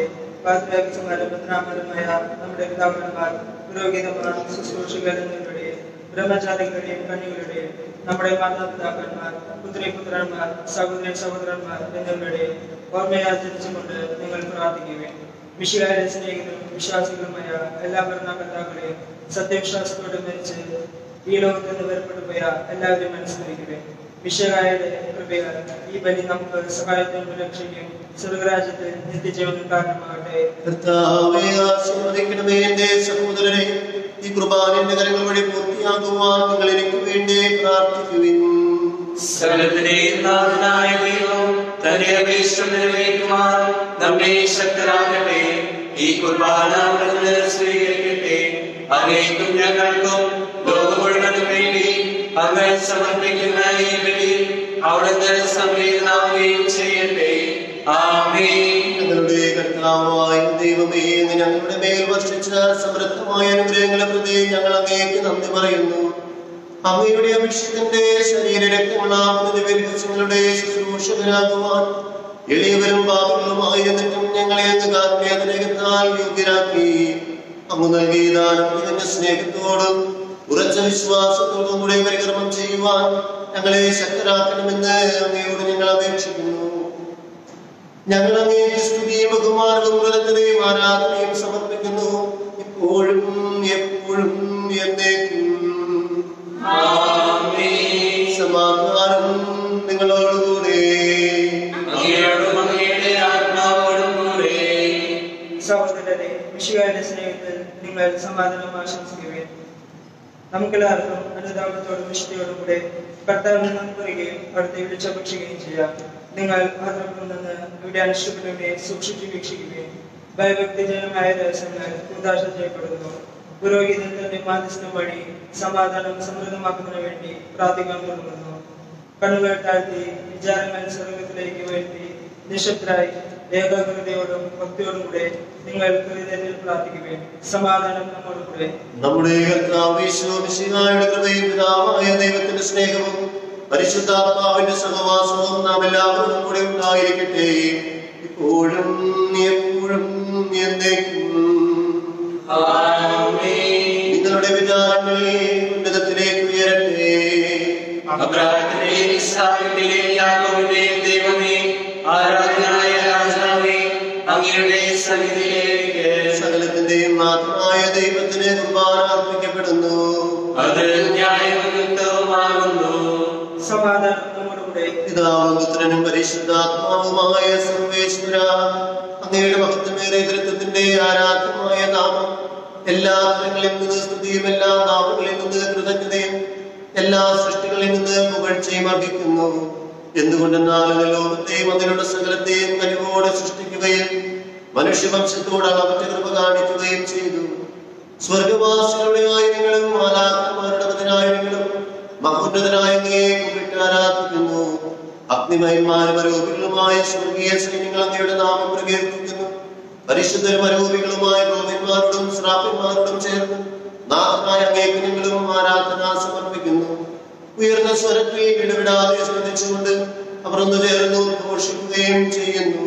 ഭദ്രാമാരുമായ നമ്മുടെ പിതാക്കന്മാർ, പുരോഹിതന്മാർ, ശുശ്രൂഷകർ എന്നിവരുടെയും ബ്രഹ്മചാരികളുടെയും കന്യകളുടെയും നമ്മുടെ മാതാപിതാക്കന്മാർ, പുത്രിപുത്രന്മാർ, സഹോദരി സഹോദരന്മാർ എന്നിവരുടെയും ഓർമ്മയാചരിച്ചുകൊണ്ട് നിങ്ങൾ പ്രാർത്ഥിക്കുകയും മിശിഹായുടെ സ്നേഹിതരും വിശ്വാസികളുമായ എല്ലാ ഭരണകർത്താക്കളെയും സത്യവിശ്വാസത്തോടെ മരിച്ച് ഈ ലോകത്ത് നിന്ന് വേർപെട്ടു പോയ എല്ലാവരെയും അനുസ്മരിക്കുകയും മിശിഹായുടെ കൃപയാൽ ഈ ബലി നമുക്ക് സഹായത്തിനും രക്ഷയ്ക്കും സ്വർഗരാജ്യത്തിൽ നിത്യജീവനും കാരണമാകട്ടെ. കർത്താവേ, ആശീർവദിക്കണമേ എന്റെ സഹോദരനെ. ഈ കുർബാനയുടെ കരങ്ങൾ വഴി പൂർത്തി നിവൃത്തിയാകുവാൻ നിങ്ങൾ എനിക്ക് വേണ്ടി പ്രാർത്ഥിക്കുവിൻ. സകലത്തിന്റെയും നാഥനായ ദൈവം തന്റെ അപേക്ഷ നിറവേറ്റുവാൻ നമ്മെ ശക്തരാക്കട്ടെ. ഈ കുർബാന അവിടുന്ന് സ്വീകരിക്കട്ടെ. അങ്ങേക്കും ഞങ്ങൾക്കും ലോകം മുഴുവനും വേണ്ടി അങ്ങ് സമർപ്പിക്കുന്ന ഈ ബലി അവിടുന്ന് സംവേദനാവുകയും ചെയ്യട്ടെ. ആമേൻ. ഞങ്ങളുടെ കർത്താവായ ദൈവമേ, അങ്ങ് ഞങ്ങളുടെ മേൽ വർഷിച്ച സമൃദ്ധമായ അനുഗ്രഹങ്ങളെ പ്രതി ഞങ്ങൾ അങ്ങേക്ക് നന്ദി പറയുന്നു. അങ്ങയുടെ അഭിഷേകത്തിന്റെ ശരീരരക്തങ്ങളാകുന്ന ദിവ്യരഹസ്യങ്ങളുടെ ശുശ്രൂഷകരാകുവാൻ എളിയവരും പാപികളുമായിരുന്നിട്ടും ഞങ്ങളെ അങ്ങ് കാരുണ്യത്തിനാൽ യോഗ്യരാക്കി. അങ്ങ് നൽകിയ ദാനത്തിന്റെ സ്നേഹത്തോടും ഉറച്ച വിശ്വാസത്തോടും കൂടെ പരികർമ്മം ചെയ്യുവാൻ ഞങ്ങളെ ശക്തരാക്കണമെന്ന് അങ്ങയോട് ഞങ്ങൾ അപേക്ഷിക്കുന്നു. ഞങ്ങൾ അങ്ങേക്ക് സ്തുതിയും ബഹുമാനവും കൃതജ്ഞതയും ആരാധനയും സമർപ്പിക്കുന്നു, ഇപ്പോഴും എപ്പോഴും എന്നേക്കും. സമാധാനം നിങ്ങളോടുകൂടെ. സഹോദരരെ, മിശിഹായുടെ സ്നേഹത്തിൽ നിങ്ങൾ സമാധാനം ആശംസിക്കുകയും നമുക്കെല്ലാവർക്കും അനുതാപത്തോടും വിശുദ്ധിയോടും കൂടെ കർത്താവിനെ നന്ദി പറയുകയും അവിടുത്തെ വിളിച്ചപേക്ഷിക്കുകയും ചെയ്യാം. നിങ്ങൾ ആദരവിൽ നിന്ന് ഇവിടെ അനുഷ്ഠിക്കുന്നവരെ സൂക്ഷിച്ചു വീക്ഷിക്കുകയും ഭയഭക്തിജനമായ രഹസ്യങ്ങൾ ഉദാശ ചെയ്യപ്പെടുന്നു. പുരോഹിതൻ തന്റെ മാധ്യസ്ഥം വഴി സമാധാനം സമൃദ്ധമാക്കുന്നതിന് വേണ്ടി പ്രാർത്ഥിക്കാൻ തുടങ്ങുന്നു. കണ്ണുകൾ താഴ്ത്തി വിചാരങ്ങൾ സ്വർഗത്തിലേക്ക് ഉയർത്തി നിശബ്ദരായി ഏകാഗ്രതയോടും ഭക്തിയോടും കൂടെ നിങ്ങൾ ഹൃദയത്തിൽ പ്രാർത്ഥിക്കുകയും സമാധാനം നമ്മോടുകൂടെ. നമ്മുടെ കർത്താവ് യേശു മിശിഹായുടെ കൃപയും പിതാവായ ദൈവത്തിന്റെ സ്നേഹവും പരിശുദ്ധാത്മാവിന്റെ സഹവാസവും നാം എല്ലാവരും കൂടെ ഉണ്ടായിരിക്കട്ടെ, ഇപ്പോഴും എപ്പോഴും എന്നേക്കും. നിങ്ങളുടെ വിചാരങ്ങൾ ഉന്നതത്തിലേക്ക് ഉയരട്ടെ. ആരാധനായ രാജാവേ, അങ്ങയുടെ സന്നിധിയിലേക്ക് സകലത്തിന്റെയും നാഥനായ ദൈവത്തിന് കുർബാന അർപ്പിക്കപ്പെടുന്നു. അത് ന്യായവുമാകുന്നു. സമാധാനം നമ്മോടുകൂടെ. പിതാവും പുത്രനും പരിശുദ്ധാത്മാവുമായ സർവേശ്വര, അങ്ങയുടെ മഹത്വമേറിയ ദൃത്വത്തിന്റെ ആരാധ്യമായ നാമം എല്ലാ തലങ്ങളിൽ നിന്ന് സ്തുതിയും എല്ലാ നാമങ്ങളിൽ നിന്ന് കൃതജ്ഞതയും എല്ലാ സൃഷ്ടികളിൽ നിന്ന് പുകഴ്ചയും അർഹിക്കുന്നു. എന്തുകൊണ്ടെന്നാൽ ലോകത്തെയും അതിലുള്ള സകലത്തെയും കനിവോടെ സൃഷ്ടിക്കുകയും മനുഷ്യവംശത്തോട് അളവറ്റ കൃപ കാണിക്കുകയും ചെയ്തു. സ്വർഗവാസികളുടെ ആയിരങ്ങളും മാലാഖമാരുടെ പതിനായിരങ്ങളും മഹോന്നതനായ അങ്ങയെ കുമ്പിട്ട് ആരാധിക്കുന്നു. അഗ്നിമയന്മാരും അരൂപികളുമായ സ്വർഗീയ സൈന്യങ്ങൾ അങ്ങയുടെ നാമം പ്രകീർത്തിക്കുന്നു. പരിശുദ്ധരും അരൂപികളുമായ ഗോപന്മാരോടും ശ്രാപ്യന്മാരോടും ചേർന്ന് നാഥനായ അങ്ങേക്ക് ഞങ്ങളും ആരാധന സമർപ്പിക്കുന്നു. ഉയർന്ന സ്വരത്തിൽ ഇടവിടാതെ സ്തുതിച്ചുകൊണ്ട് അവർ ഒന്ന് ചേർന്ന് ഘോഷിക്കുകയും ചെയ്യുന്നു.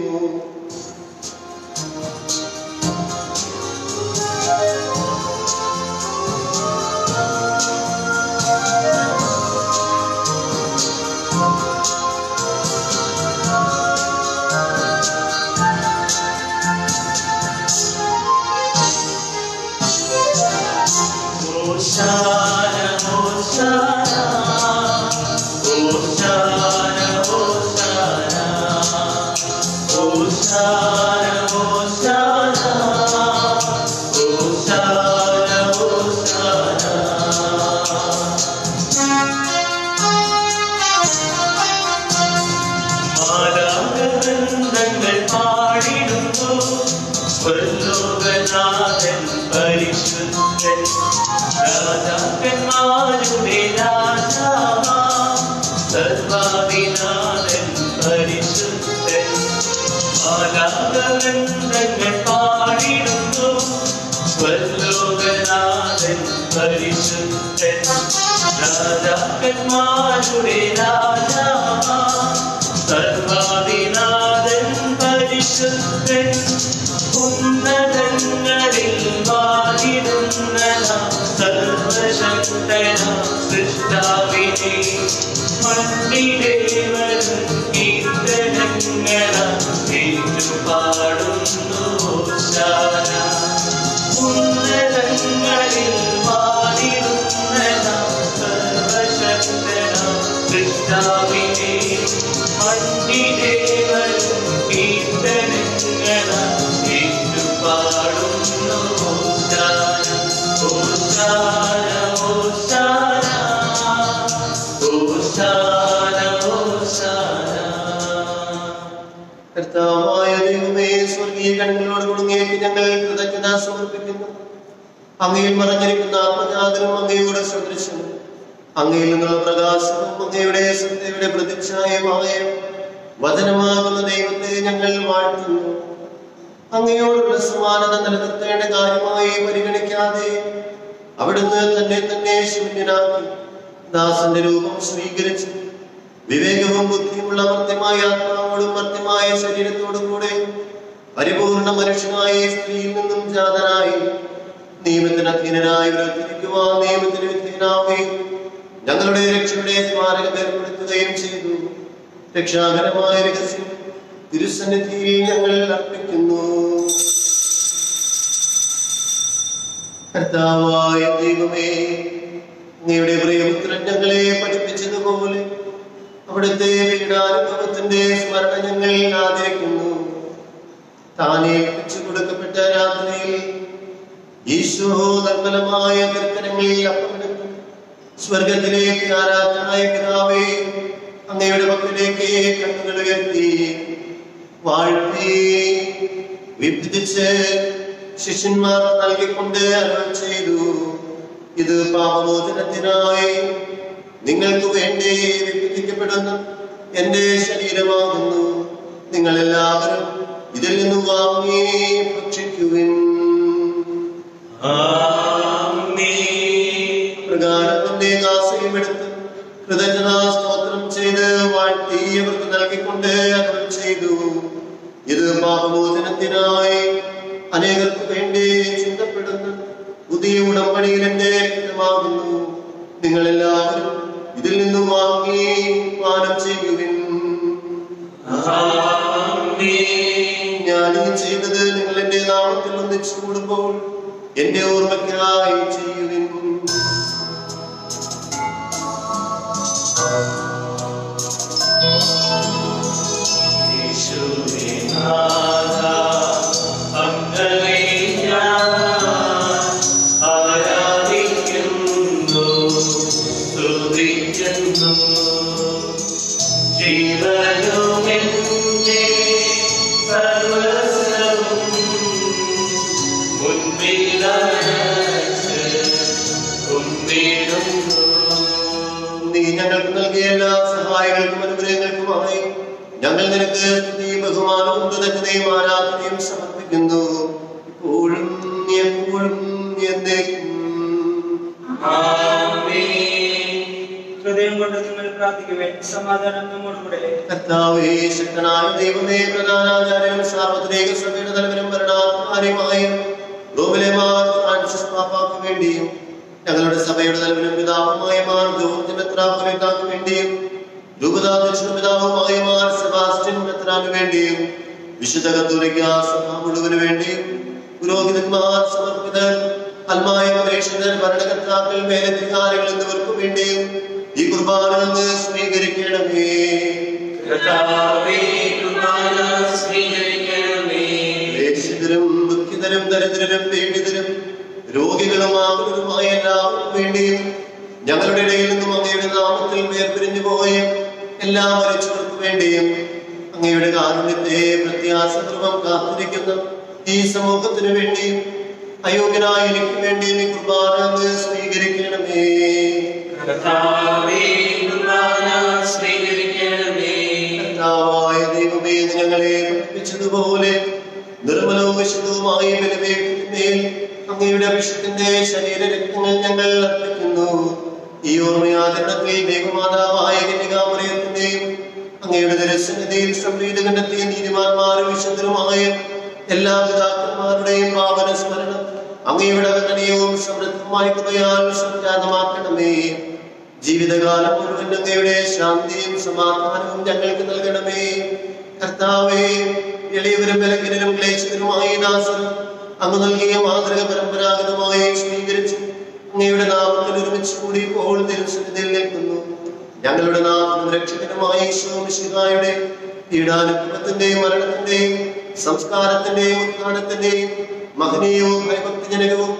Hosanna, Hosanna. കർത്താവായ ദൈവമേ, സ്വർഗീയ കണ്ണുകളോട് കുടുങ്ങിയേക്ക് ഞങ്ങൾ കൃതജ്ഞത സമർപ്പിക്കുന്നു. അങ്ങയിൽ മറഞ്ഞിരിക്കുന്ന ആത്മജാതനും അങ്ങയോട് സദൃശനും അങ്ങയിൽ നിന്നുള്ള പ്രകാശവും അങ്ങയുടെ സത്യയുടെ പ്രതിച്ഛായമായ വചനമാകുന്ന ദൈവത്തെ ഞങ്ങൾ വാഴ്ത്തുന്നു. അങ്ങയോടുള്ള സമാനത നിലനിർത്തേണ്ട കാര്യമായി പരിഗണിക്കാതെ അവിടുന്ന് തന്നെ ശൂന്യനാക്കി ദാസന്റെ രൂപം സ്വീകരിച്ചു. വിവേകവും ബുദ്ധിയുമുള്ള മർത്യമായ ആത്മാവോടും മർത്യമായ ശരീരത്തോടും കൂടെ പരിപൂർണ മനുഷ്യനായ സ്ത്രീയിൽ നിന്നും ജാതനായി നിയമത്തിന് അധീനനായി വിരത്തിരിക്കുവാൻ നിയമത്തിന് വിധേയനാവുകയും ഞങ്ങളുടെ രക്ഷയുടെ സ്മാരകം ഏർപ്പെടുത്തുകയും ചെയ്തു. രക്ഷാകരമായ രഹസ്യം തിരുസന്നിധിയിൽ ഞങ്ങൾ അർപ്പിക്കുന്നു. കർത്താവായ ദൈവമേ, അങ്ങയുടെ പ്രിയപുത്രൻ ഞങ്ങളെ പഠിപ്പിച്ചതുപോലെ അവിടുത്തെ പീഡാനുഭവത്തിന്റെ സ്മരണ ഞങ്ങൾ ആദരിക്കുന്നു. താൻ ഏൽപ്പിച്ചു കൊടുക്കപ്പെട്ട രാത്രിയിൽ ഈശോ നിർമ്മലമായ കീർത്തനങ്ങളിൽ അപ്പമെടുത്തു സ്വർഗത്തിലേക്ക് ആരാധനായ പിതാവേ, അങ്ങയുടെ പക്കലേക്ക് കണ്ണുകൾ ഉയർത്തി വാഴ്ത്തി വിഭജിച്ച് ശിഷ്യന്മാർ നൽകിക്കൊണ്ട് അരുൾ ചെയ്തു, ഇത് പാപമോചനത്തിനായി നിങ്ങൾക്ക് വേണ്ടി വിഭജിക്കപ്പെടുന്ന എന്റെ ശരീരമാകുന്നു. നിങ്ങളെല്ലാവരും ഇതിൽ നിന്ന് വാങ്ങി ഭക്ഷിക്കുവിൻ. പ്രകാരത്തിന്റെ കാസയും എടുത്ത് കൃതജ്ഞതാ സ്തോത്രം ചെയ്ത് വാഴ്ത്തി അവർക്ക് നൽകിക്കൊണ്ട് അരുൾ ചെയ്തു, ഇത് പാപമോചനത്തിനായി അനേകർക്ക് വേണ്ടി ചിന്തപ്പെടുന്ന പുതിയ ഉടമ്പടിയിൽ എന്റെ രക്തമാകുന്നു. നിങ്ങളെല്ലാവരും ഇതിൽ നിന്ന് വാങ്ങി പാനം ചെയ്യുവിൻ. ഞാനീ ചെയ്തത് നിങ്ങൾ എന്റെ നാമത്തിൽ ഒന്നിച്ചു കൂടുമ്പോൾ എന്റെ ഓർമ്മയ്ക്കായി ചെയ്യുവിൻ. ജീവനുമെന്റെ സർവസ്വവും നീ ഞങ്ങൾക്ക് നൽകിയ എല്ലാ സഹായങ്ങൾക്കും അനുഗ്രഹങ്ങൾക്കുമായി ഞങ്ങൾ നിനക്ക് സ്തുതി ബഹുമാനവും കൃതജ്ഞതയും ആരാധനയും സമർപ്പിക്കുന്നു. ഇപ്പോഴും എപ്പോഴും എന്നേക്കും. ഹൃദയം കൊണ്ട് നിങ്ങൾ പ്രാർത്ഥിക്കുവേൻ. സമാധാനം നമ്മോടുകൂടെ. കർത്താവേ, ശക്തനായ ദൈവമേ, പ്രധാനാചാര്യനും സാർവത്രിക സഭയുടെ തലവനും ഭരണാധികാരിയുമായ റോമിലെ മാർ ഫ്രാൻസിസ് പാപ്പാക്ക് വേണ്ടിയും ഞങ്ങളുടെ സഭയുടെ തലവനും പിതാവുമായ മാർ ജോർജ് മെത്രാപ്പൊലീത്താക്ക് വേണ്ടിയും രൂപതാധ്യക്ഷനും പിതാവുമായ മാർ സെബാസ്റ്റ്യൻ മെത്രാന് വേണ്ടിയും വിശുദ്ധ കത്തോലിക്ക സഭ മുഴുവന് വേണ്ടിയും പുരോഹിതന്മാർ, സമർപ്പിതർ, അൽമായ പ്രേക്ഷകർ, ഭരണകർത്താക്കൾ, മേലധികാരികൾ എന്നിവർക്കു വേണ്ടിയും ഈ കുർബാന നിന്ന് സ്വീകരിക്കണമേ. ദേശിതരും ദുഃഖിതരും ദരിദ്രരും പീഡിതരും രോഗികളും ആകുലരുമായ എല്ലാവർക്കും വേണ്ടിയും ഞങ്ങളുടെ ഇടയിൽ നിന്നും അങ്ങയുടെ നാമത്തിൽ വേർപിരിഞ്ഞു പോയ എല്ലാ മരിച്ചവർക്ക് വേണ്ടിയും അങ്ങയുടെ കാരുണ്യത്തെ പ്രത്യാശപൂർവം കാത്തിരിക്കുന്ന ഈ സമൂഹത്തിന് വേണ്ടിയും അയോഗ്യനായ എനിക്ക് വേണ്ടിയും ഈ കുർബാന നിന്ന് സ്വീകരിക്കണമേ. കർത്താവായ ദൈവമേ, ഞങ്ങളെ പഠിപ്പിച്ചതുപോലെ നിർമ്മലവും വിശുദ്ധവുമായ ബലിപീഠത്തിന്മേൽ അങ്ങയുടെ അഭിഷേകത്തിന്റെ ശരീരരക്തങ്ങൾ ഞങ്ങൾ അർപ്പിക്കുന്നു. ഈ ഓർമ്മയാചരണത്തിൽ ദൈവമാതാവായ കന്യകാമറിയത്തിന്റെയും അങ്ങയുടെ ദർശനതയിൽ സംപ്രീത കണ്ടെത്തിയ നീതിമാന്മാരും വിശുദ്ധരുമായ എല്ലാ പിതാക്കന്മാരുടെയും പാവന സ്മരണം അങ്ങയുടെ അവഗണനീയവും സമൃദ്ധമായ കൃപയാൽ സംജാതമാക്കണമേ. ജീവിതകാലം മുഴുവൻ അങ്ങയുടെ ശാന്തിയും സമാധാനവും ഞങ്ങൾക്ക് നൽകണമേ. കർത്താവേ, എളിയവരും ബലഹീനരും ക്ലേശിതരുമായ ദാസർ അങ്ങ് നൽകിയ മാതൃക പരമ്പരാഗതമായി സ്വീകരിച്ച് അങ്ങയുടെ നാമത്തിൽ ഒരുമിച്ച് കൂടി ഇപ്പോൾ തിരുസന്നിധിയിൽ നിൽക്കുന്നു. ഞങ്ങളുടെ നാമം രക്ഷകനുമായ ഈശോ മിശിഹായുടെ പീഡാനുഭവത്തിന്റെയും മരണത്തിന്റെയും സംസ്കാരത്തിന്റെയും ഉത്ഥാനത്തിന്റെയും മഹനീയവും ഭയഭക്തിജനകവും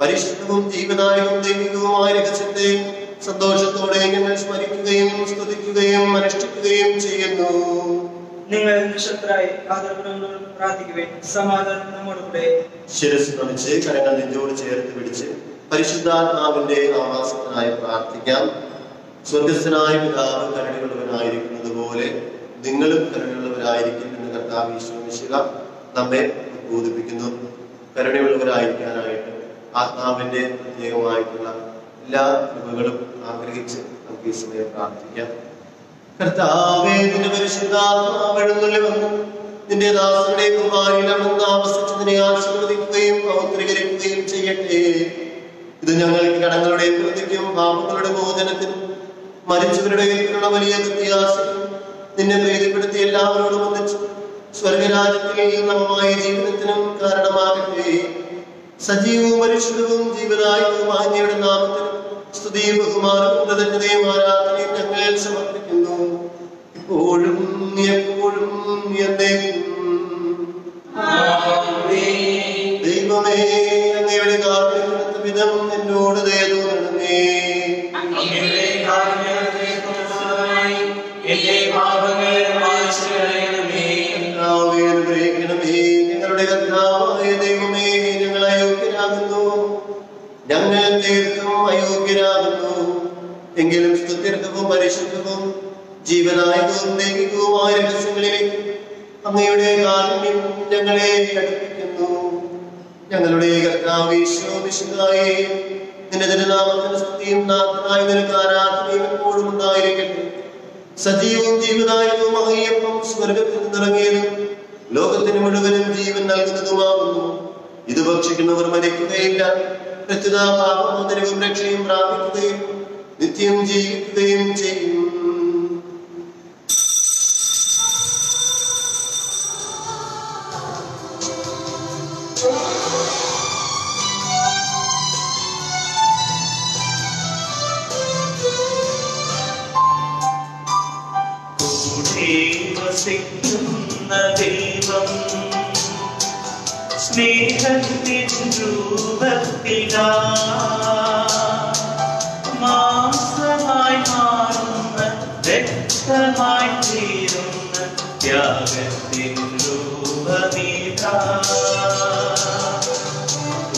പരിശുദ്ധവും ജീവദായകവും ദൈവികവുമായ രഹസ്യത്തെ സന്തോഷത്തോടെ ഞങ്ങൾ സ്മരിക്കുകയും സ്തുതിക്കുകയും അനുഷ്ഠിക്കുകയും ചെയ്യുന്നു. നിങ്ങൾ നിശബ്ദരായി ആദരപൂർവ്വം പ്രാർത്ഥിക്കുവാൻ സമാധാനം നമ്മോടുകൂടെ. ശിരസ് നമിച്ച് കരങ്ങൾ നെഞ്ചോട് ചേർത്ത് പിടിച്ച് പരിശുദ്ധാത്മാവിന്റെ ആവാസത്തിനായി പ്രാർത്ഥിക്കാം. സ്വർഗസ്ഥനായ പിതാവ് കരുണയുള്ളവനായിരിക്കുന്നത് പോലെ നിങ്ങളും കരുണയുള്ളവരായിരിക്കും എന്ന് കർത്താവ് യേശു മിശിഹ നമ്മെ ബോധിപ്പിക്കുന്നു. കരുണയുള്ളവരായിരിക്കാനായിട്ട് ആത്മാവിന്റെ പ്രത്യേകമായിട്ടുള്ള എല്ലാ കൃപകളും ആഗ്രഹിച്ച് നമുക്ക് ഈ സമയം പ്രാർത്ഥിക്കാം. കർത്താവേ, നിന്റെ പരിശുദ്ധാത്മാവെഴുന്നള്ളി വന്നു നിന്റെ ദാസരുടെ കുമാരിലമർന്ന് ആവസിച്ചതിനെ ആശീർവദിക്കുകയും പൗത്രീകരിക്കുകയും ചെയ്യട്ടെ. ഇത് ഞങ്ങൾക്ക് കടങ്ങളുടെ പ്രതിക്കും പാപങ്ങളുടെ മോചനത്തിനും മരിച്ചവരുടെ വലിയ വ്യത്യാസത്തിനും നിന്നെ പ്രീതിപ്പെടുത്തി എല്ലാവരോടും ഒന്നിച്ചു സ്വർഗരാജ്യത്തിൽ നവമായ ജീവിതത്തിനും കാരണമാകട്ടെ. സജീവവും പരിശുദ്ധവും ജീവനായകവുമായ അങ്ങയുടെ നാമത്തിനും സ്തുതിയും ബഹുമാനവും കൃതജ്ഞതയും ആരാധനയും ഞങ്ങൾ സമർപ്പിക്കുന്നു, ഇപ്പോഴും എപ്പോഴും എന്നേക്കും. ദൈവമേ, അങ്ങയുടെ കാരുണ്യത്തിനൊത്ത വിധം എന്നോട് ദയ തോന്നണമേ. അനുഗ്രഹിക്കണമേ. ഞങ്ങളുടെ കർത്താവായ ദൈവമേ, ഞങ്ങൾ അയോഗ്യരാകുന്നു, ഞങ്ങൾ തീർത്തും അയോഗ്യരാകുന്നു. എങ്കിലും സ്തുത്യർഹവും പരിശുദ്ധവും ജീവനായകവും ദൈവികവുമായ രഹസ്യങ്ങളിലേക്ക് അങ്ങയുടെ കാരുണ്യം ഞങ്ങളെ അടുപ്പിക്കുന്നു. ഞങ്ങളുടെ കർത്താവ് യേശു മിശിഹായേ, നിന്റെ തിരുനാമത്തിന് സ്തുതിയും നാഥനായ നിനക്ക് ആരാധനയും എപ്പോഴും ഉണ്ടായിരിക്കട്ടെ. സജീവവും ജീവനായകവും അങ്ങയപ്പം സ്വർഗത്തിൽ നിന്നിറങ്ങിയതും ലോകത്തിന് മുഴുവനും ജീവൻ നൽകുന്നതുമാകുന്നു. ഇത് ഭക്ഷിക്കുന്നവർ മരിക്കുകയില്ല, പ്രത്യുത പാപമോചനവും രക്ഷയും പ്രാപിക്കുകയും നിത്യം ജീവിക്കുകയും ചെയ്യും. ദൈവം സ്നേഹത്തിൻ രൂപത്തിലാ മാംസമായി മാറുന്ന രക്തമായി തീരുന്ന ത്യാഗത്തിൻ രൂപമീതാ.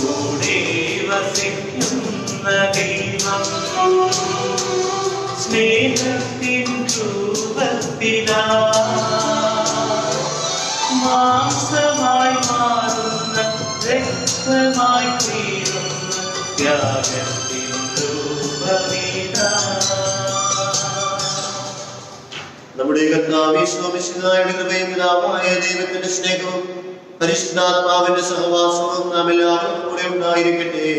കൂടെ വസിക്കുന്ന ദൈവം സ്നേഹത്തിൻ രൂപത്തിലാ മാംസമായി മാറുന്ന രക്തമായി തീരുന്ന ത്യാഗത്തിൻ രൂപമീതാ. നമ്മുടെ കർത്താവ് യേശു മിശിഹായുടെ കൃപയും പിതാവായ ദൈവത്തിന്റെ സ്നേഹവും പരിശുദ്ധാത്മാവിന്റെ സഹവാസവും നാം എല്ലാവരും കൂടെ ഉണ്ടായിരിക്കട്ടെ,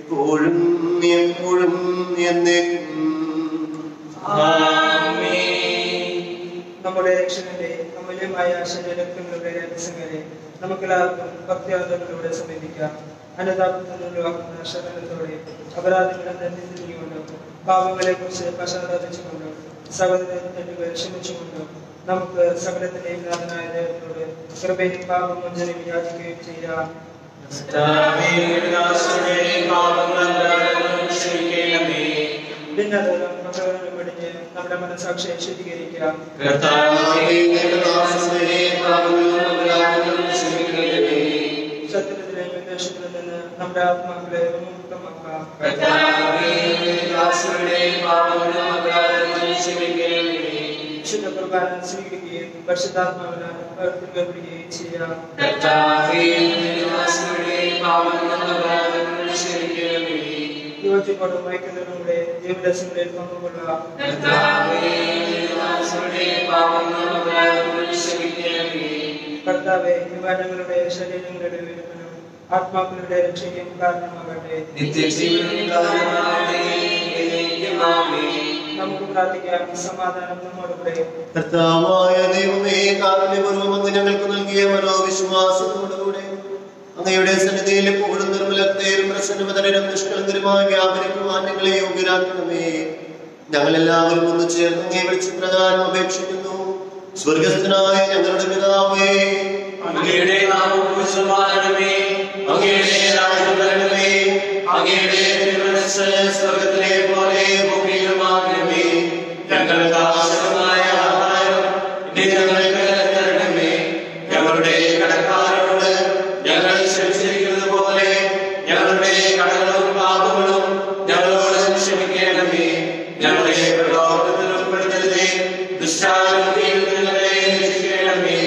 ഇപ്പോഴും എപ്പോഴും എന്നേക്കും. നമ്മുടെ രക്ഷകന്റെ അമൂല്യമായ ശരീരങ്ങളുടെ രഹസ്യങ്ങളെ നമുക്കെല്ലാവർക്കും ഭക്തിയാദങ്ങളിലൂടെ സമീപിക്കാം. അനുതാപത്തിലൂടെ ശരണത്തോടെ അപരാധങ്ങളെ തിരിഞ്ഞുകൊണ്ടും പാപങ്ങളെ കുറിച്ച് പശ്ചാത്തപിച്ചുകൊണ്ടും സകലത്തെ ക്ഷമിച്ചുകൊണ്ടും നമുക്ക് സകലത്തിന്റെയും നാഥനായ ദൈവത്തോട് കൃപയും പാപമോചനം യാചിക്കുകയും ചെയ്യാം. ഭിന്നതകളും പകകളും വെടിഞ്ഞ് നമ്മുടെ മനസാക്ഷിയെ ശുദ്ധീകരിക്കാം. സത്യത്തിലെയും വിദ്വേഷത്തിൽ നിന്ന് നമ്മുടെ ആത്മാക്കളെ വിമുക്തമാക്കാം. വിശുദ്ധ കുർബാന സ്വീകരിക്കുകയും പരിശുദ്ധാത്മാവിനാൽ പ്രവർത്തിക്കപ്പെടുകയും ചെയ്യാം. യോജിപ്പോടും ഐക്യത്തോടുകൂടെ ജീവരസങ്ങളിൽ പങ്കുകൊള്ളാം. കർത്താവേ, വിവാദങ്ങളുടെ ശരീരങ്ങളുടെ വിരുദ്ധനും ആത്മാക്കളുടെ രക്ഷയ്ക്കും കാരണമാകട്ടെ. നമുക്ക് പ്രാർത്ഥിക്കാം. സമാധാനം നമ്മോടുകൂടെ. കർത്താവായ ദൈവമേ, കാരുണ്യപൂർവ്വം അങ്ങ് ഞങ്ങൾക്ക് നൽകിയ മനോവിശ്വാസത്തോടുകൂടെ അങ്ങയുടെ സന്നിധിയിൽ എപ്പോഴും നിർമ്മലത്തെയും പ്രസന്നവതരും നിഷ്കളങ്കരുമായി വ്യാപരിക്കുവാൻ ഞങ്ങളെ യോഗ്യരാക്കണമേ. ഞങ്ങളെല്ലാവരും ഒന്ന് ചേർന്ന് അങ്ങയെ വിളിച്ച് പ്രകാരം അപേക്ഷിക്കുന്നു. സ്വർഗസ്ഥനായ ഞങ്ങളുടെ പിതാവേ, അങ്ങയുടെ നാമം പൂജിതമാകണമേ, അങ്ങയുടെ രാജ്യം വരണമേ, അങ്ങയുടെ തിരുമനസ്സ് സ്വർഗ്ഗത്തിലെ പോലെ ഭൂമിയിലുമാകണമേ. ഞങ്ങൾക്ക് ആവശ്യമായ ആഹാരം ഇന്ന് ഞങ്ങൾക്ക് ഞങ്ങളെ പ്രലോഭനത്തിൽ ഉൾപ്പെടുത്തരുതേ, ദുഷ്ടാരൂപിയിൽ ഞങ്ങളെ രക്ഷിക്കണമേ.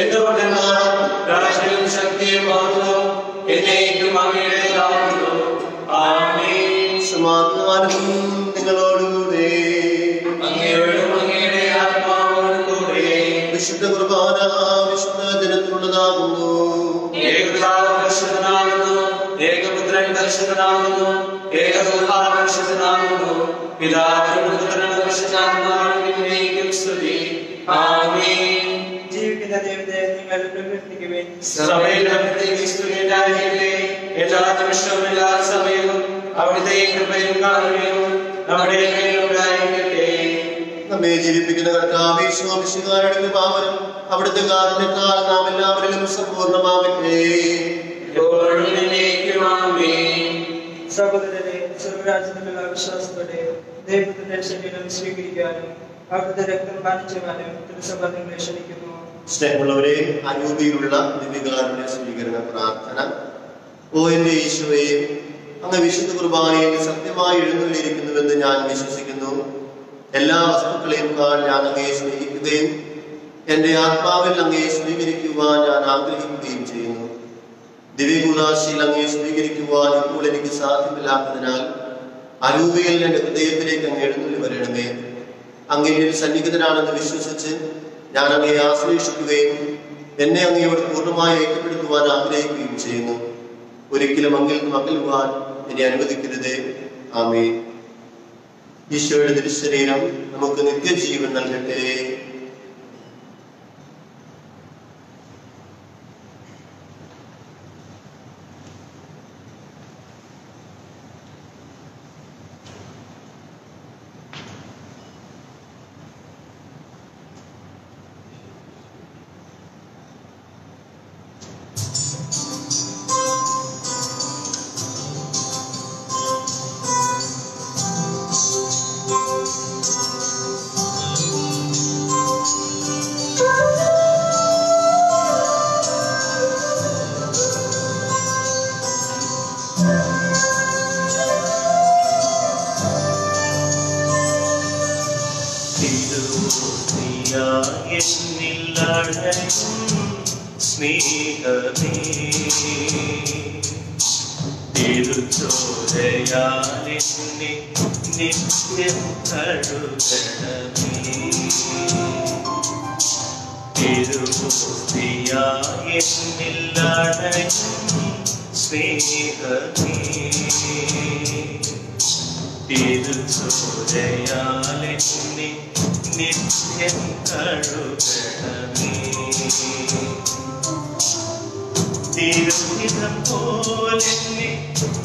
എന്തുകൊണ്ടെന്നാൽ രാജ്യവും ശക്തിയും മഹത്വവും എന്നേക്കും അങ്ങയുടേതാകുന്നു. ആമേൻ. സമാധാനം നിങ്ങളോടുകൂടെ. അങ്ങയോടും അങ്ങയുടെ ആത്മാവോടും കൂടെ. വിശുദ്ധ കുർബാന വിശുദ്ധ ജനത്തിനുള്ളതാകുന്നു. ഏകപിതാവ് പരിശുദ്ധനാകുന്നു, ഏകപുത്രൻ പരിശുദ്ധനാകുന്നു, ഏകദൂതൻ പരിശുദ്ധനാകുന്നു. പിതാവിനും പുത്രനും പരിശുദ്ധാത്മാവിനും സ്തുതി. ആമേൻ. ജീവിക്കുന്ന ദൈവത്തെ നിങ്ങൾ പ്രകീർത്തിക്കുവിൻ. സഭയിൽ അവിടുത്തെ സ്തുതി ഉണ്ടായിരിക്കട്ടെ. എല്ലാ നിമിഷവും എല്ലാ സമയവും അവിടുത്തെ കൃപയും കാരുണ്യവും നമ്മുടെ മേലുണ്ടായിരിക്കട്ടെ. നമ്മെ ജീവിപ്പിക്കുന്ന കർത്താവേ, ശോഭിശുകാരുടെ കൃപാവരം അവിടുത്തെ കാരുണ്യത്താൽ നാം എല്ലാവരിലും സമ്പൂർണ്ണമാകട്ടെ. എപ്പോഴും എന്നേക്കും ആമേൻ. സഹോദരരെ, സ്വർഗരാജ്യത്തിലുള്ള വിശ്വാസത്തോടെ ദൈവത്തിന്റെ ശരീരം സ്വീകരിക്കാനും അവിടുത്തെ രക്തം പാനം ചെയ്യുവാനും തിരുസഭ നിങ്ങളെ ക്ഷണിക്കുന്നു. സ്നേഹമുള്ളവരെ, അനൂപിയിലുള്ള ദിവ്യകാരുണ്യ സ്വീകരണ പ്രാർത്ഥന. ഓ എന്റെ ഈശോയെ, അങ്ങ് വിശുദ്ധ കുർബാനയിൽ സത്യമായി എഴുന്നള്ളിയിരിക്കുന്നുവെന്ന് ഞാൻ വിശ്വസിക്കുന്നു. എല്ലാ വസ്തുക്കളെയും ഞാൻ അങ്ങയെ സ്നേഹിക്കുകയും എന്റെ ആത്മാവിൽ അങ്ങയെ സ്വീകരിക്കുവാൻ ഞാൻ ആഗ്രഹിക്കുകയും ചെയ്യുന്നു. ദിവ്യകൂദാശയിൽ അങ്ങയെ സ്വീകരിക്കുവാൻ ഇപ്പോൾ എനിക്ക് സാധ്യമല്ലാത്തതിനാൽ അരൂപയിൽ എന്റെ ഹൃദയത്തിലേക്ക് അങ്ങ് എഴുന്നള്ളി വരണമേ. അങ്ങയിൽ സന്നിഹിതനാണെന്ന് വിശ്വസിച്ച് ഞാൻ അങ്ങയെ ആശ്രയിക്കുകയും എന്നെ അങ്ങയോട് പൂർണ്ണമായി ഐക്യപ്പെടുത്തുവാൻ ആഗ്രഹിക്കുകയും ചെയ്യുന്നു. ഒരിക്കലും അങ്ങിൽ നിന്ന് അകലുവാൻ എന്നെ അനുവദിക്കരുതേ. ആമേൻ. ഈശോയുടെ തിരുശരീരം നമുക്ക് നിത്യജീവൻ നൽകട്ടെ. സ്നേഹമേ തിരുച്ചോരയാലെ നിത്യം കഴുകണമേ. തിരുമൂർത്തിയായ എന്നിലടയും സ്നേഹമേ തിരുച്ചോരയാലെ നിത്യം കഴുകണമേ. തിരുഹിതം പോലെ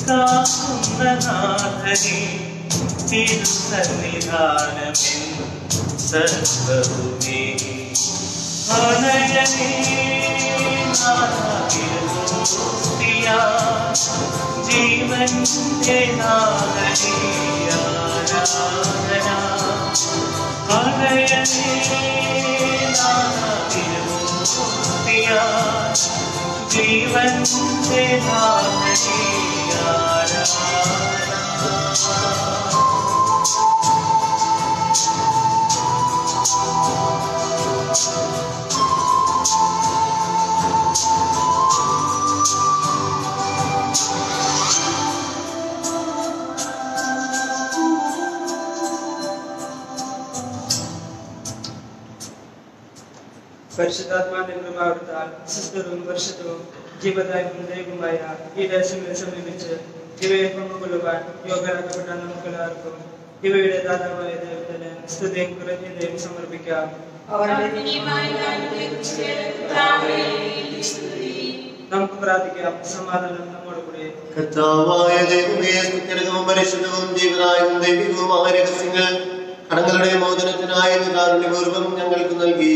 കാക്കുന്ന നാഥനെ തിരുസന്നിധാനമെന്നും സർവ്വവുമേ അണയനേ നാഥിരുമൂർത്തിയാ ജീവന്റെ നാഥനേ ആരാധന. അണയനേ നാഥിരുമൂർത്തിയാ ജീവന്റെ നാഥനേ ആരാധന. പരിശുദ്ധാത്മാവിന്റെ കൃപാവൃത്താൽ സുസ്ഥിരവും പരിശുദ്ധവും ജീവദായകവും ദൈവവുമായ ഈ ദേശങ്ങളെ സമീപിച്ച് ഇവയെ പങ്കുകൊള്ളുവാൻ യോഗ്യരാക്കപ്പെട്ട നമുക്കെല്ലാവർക്കും ഇവയുടെ ദാതാവായ ദൈവത്തിന് സ്തുതിയും കൃതജ്ഞതയും സമർപ്പിക്കാം. നമുക്ക് പ്രാർത്ഥിക്കാം. സമാധാനം നമ്മോട് കൂടെ. കർത്താവായ ദൈവമേ, സ്തുത്യർഹവും പരിശുദ്ധവും ജീവദായകവും ദൈവികവുമായ രഹസ്യങ്ങൾ കടങ്ങളുടെ മോചനത്തിനായി കാരുണ്യപൂർവ്വം ഞങ്ങൾക്ക് നൽകി.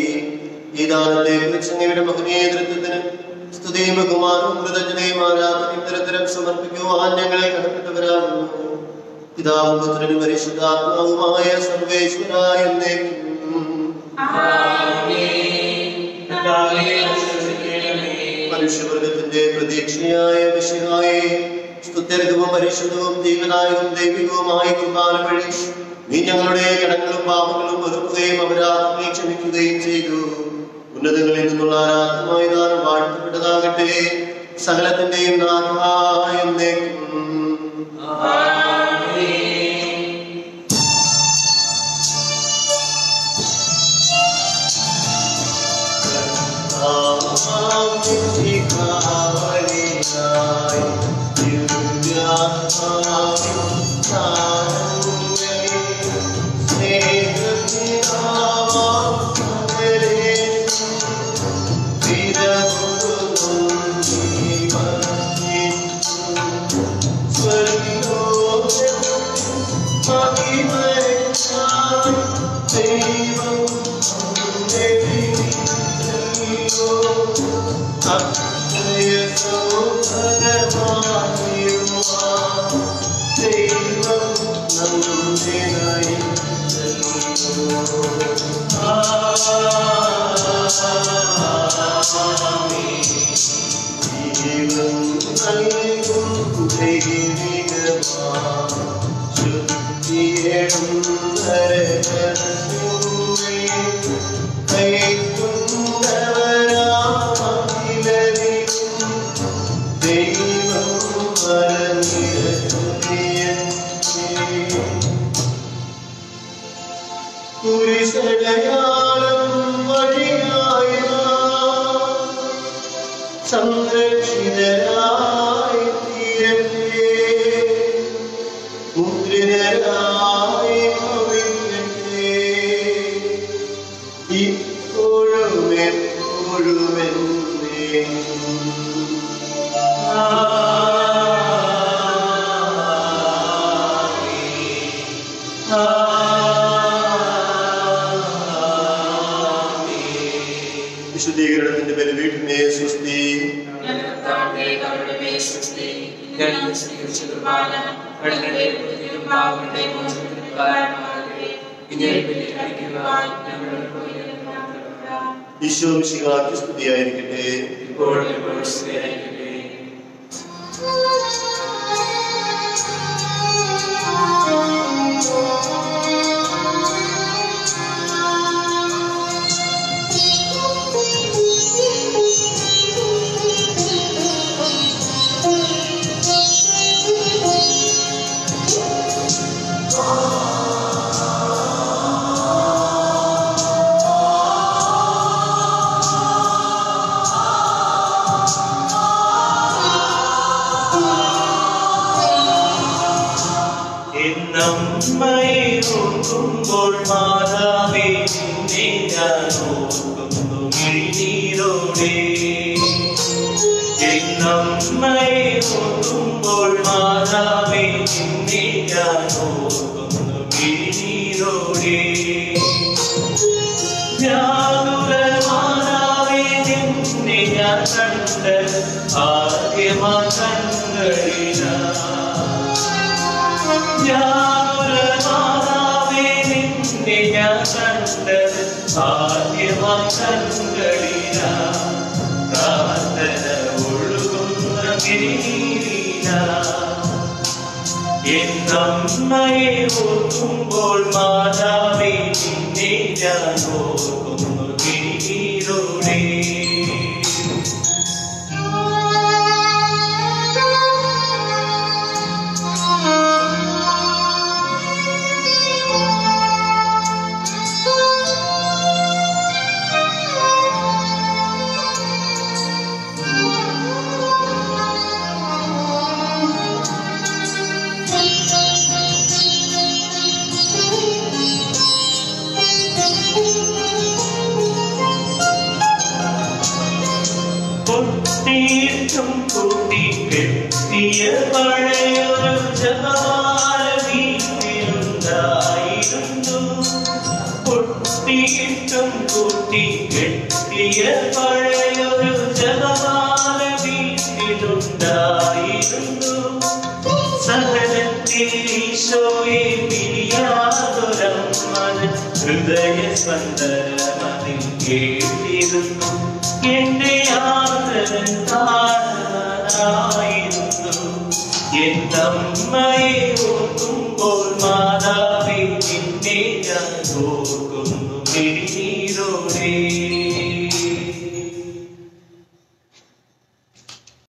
ഈ ദാനത്തെ കുറിച്ച് അങ്ങയുടെ മഹനീയതൃത്വത്തിന് സ്തുതിയും ബഹുമാനവും കൃതജ്ഞതയും ആരാധനയും നിരന്തരം സമർപ്പിക്കുവാൻ ഞങ്ങൾ കടപ്പെട്ടവരാകുന്നു. പിതാവും പുത്രനും പരിശുദ്ധാത്മാവുമായ സർവേശ്വരായ മനുഷ്യവർഗത്തിന്റെ പ്രതീക്ഷയായ വിഷയമായ സ്തുത്യർഹവും പരിശുദ്ധവും ജീവനായകവും ദൈവികവുമായ കുർബാന വഴി നീ ഞങ്ങളുടെ കടങ്ങളും പാപങ്ങളും വെറുക്കുകയും അപരാധങ്ങളെ ക്ഷമിക്കുകയും ചെയ്തു. ഉന്നതങ്ങളിൽ നിന്നുള്ള ആരാധനമായ ദാനം വാഴ്ത്തപ്പെട്ടതാകട്ടെ. സകലത്തിന്റെയും നാഥനായ എന്നേക്കും. സംരക്ഷിതരായി തീരട്ടെ, മുദ്രിതരായി ഭവിക്കട്ടെ, ഇപ്പോഴും എപ്പോഴും എന്നേക്കും. വിശുദ്ധീകരണത്തിന്റെ ബലിപീഠമേ സ്വസ്തി. ഈശോ മിശിഹായ്ക്ക് സ്തുതിയായിരിക്കട്ടെ. എന്നമ്മയോർക്കുമ്പോൾ മാതാവേ നിന്നെ ഞാൻ ഓർക്കുന്നു മിഴിനീരോടെ. എന്നമ്മയോർക്കുമ്പോൾ മാതാവേ നിന്നെ ഞാൻ ഓർക്കുന്നു മിഴിനീരോടെ. വ്യാകുല മാതാവേ നിന്നെ ഞാൻ കണ്ട് ആദ്യമാ കണ്ടറിയ. മാതാവേ നിന്നെ ഞാൻ കണ്ടത് ആദ്യമായി കണ്ടടില്ല. പ്രാർത്ഥന ഒഴുകുന്ന മിഴിനീരില. എന്നമ്മയെ ഓർക്കുമ്പോൾ മാതാവേ നിന്നെ ഞാൻ ഓർക്കുന്നു മിഴിനീരോടെ. പൊട്ടിയിട്ടും കൂട്ടി കെട്ടിയ പഴയൊരു ജപമാല വീട്ടിലുണ്ടായിരുന്നു. പൊട്ടിയിട്ടും കൂട്ടി കെട്ടിയ പഴയൊരു ജപമാല വീട്ടിലുണ്ടായിരുന്നു. സഹനത്തിൽ ഈശോയെ പിരിയാതൊരമ്മന് ഹൃദയ സ്പന്ദനമതിൽ കേട്ടിരുന്നു. എന്റെ യാതന താഴ്ന്നതായിരുന്നു. എന്നമ്മയെ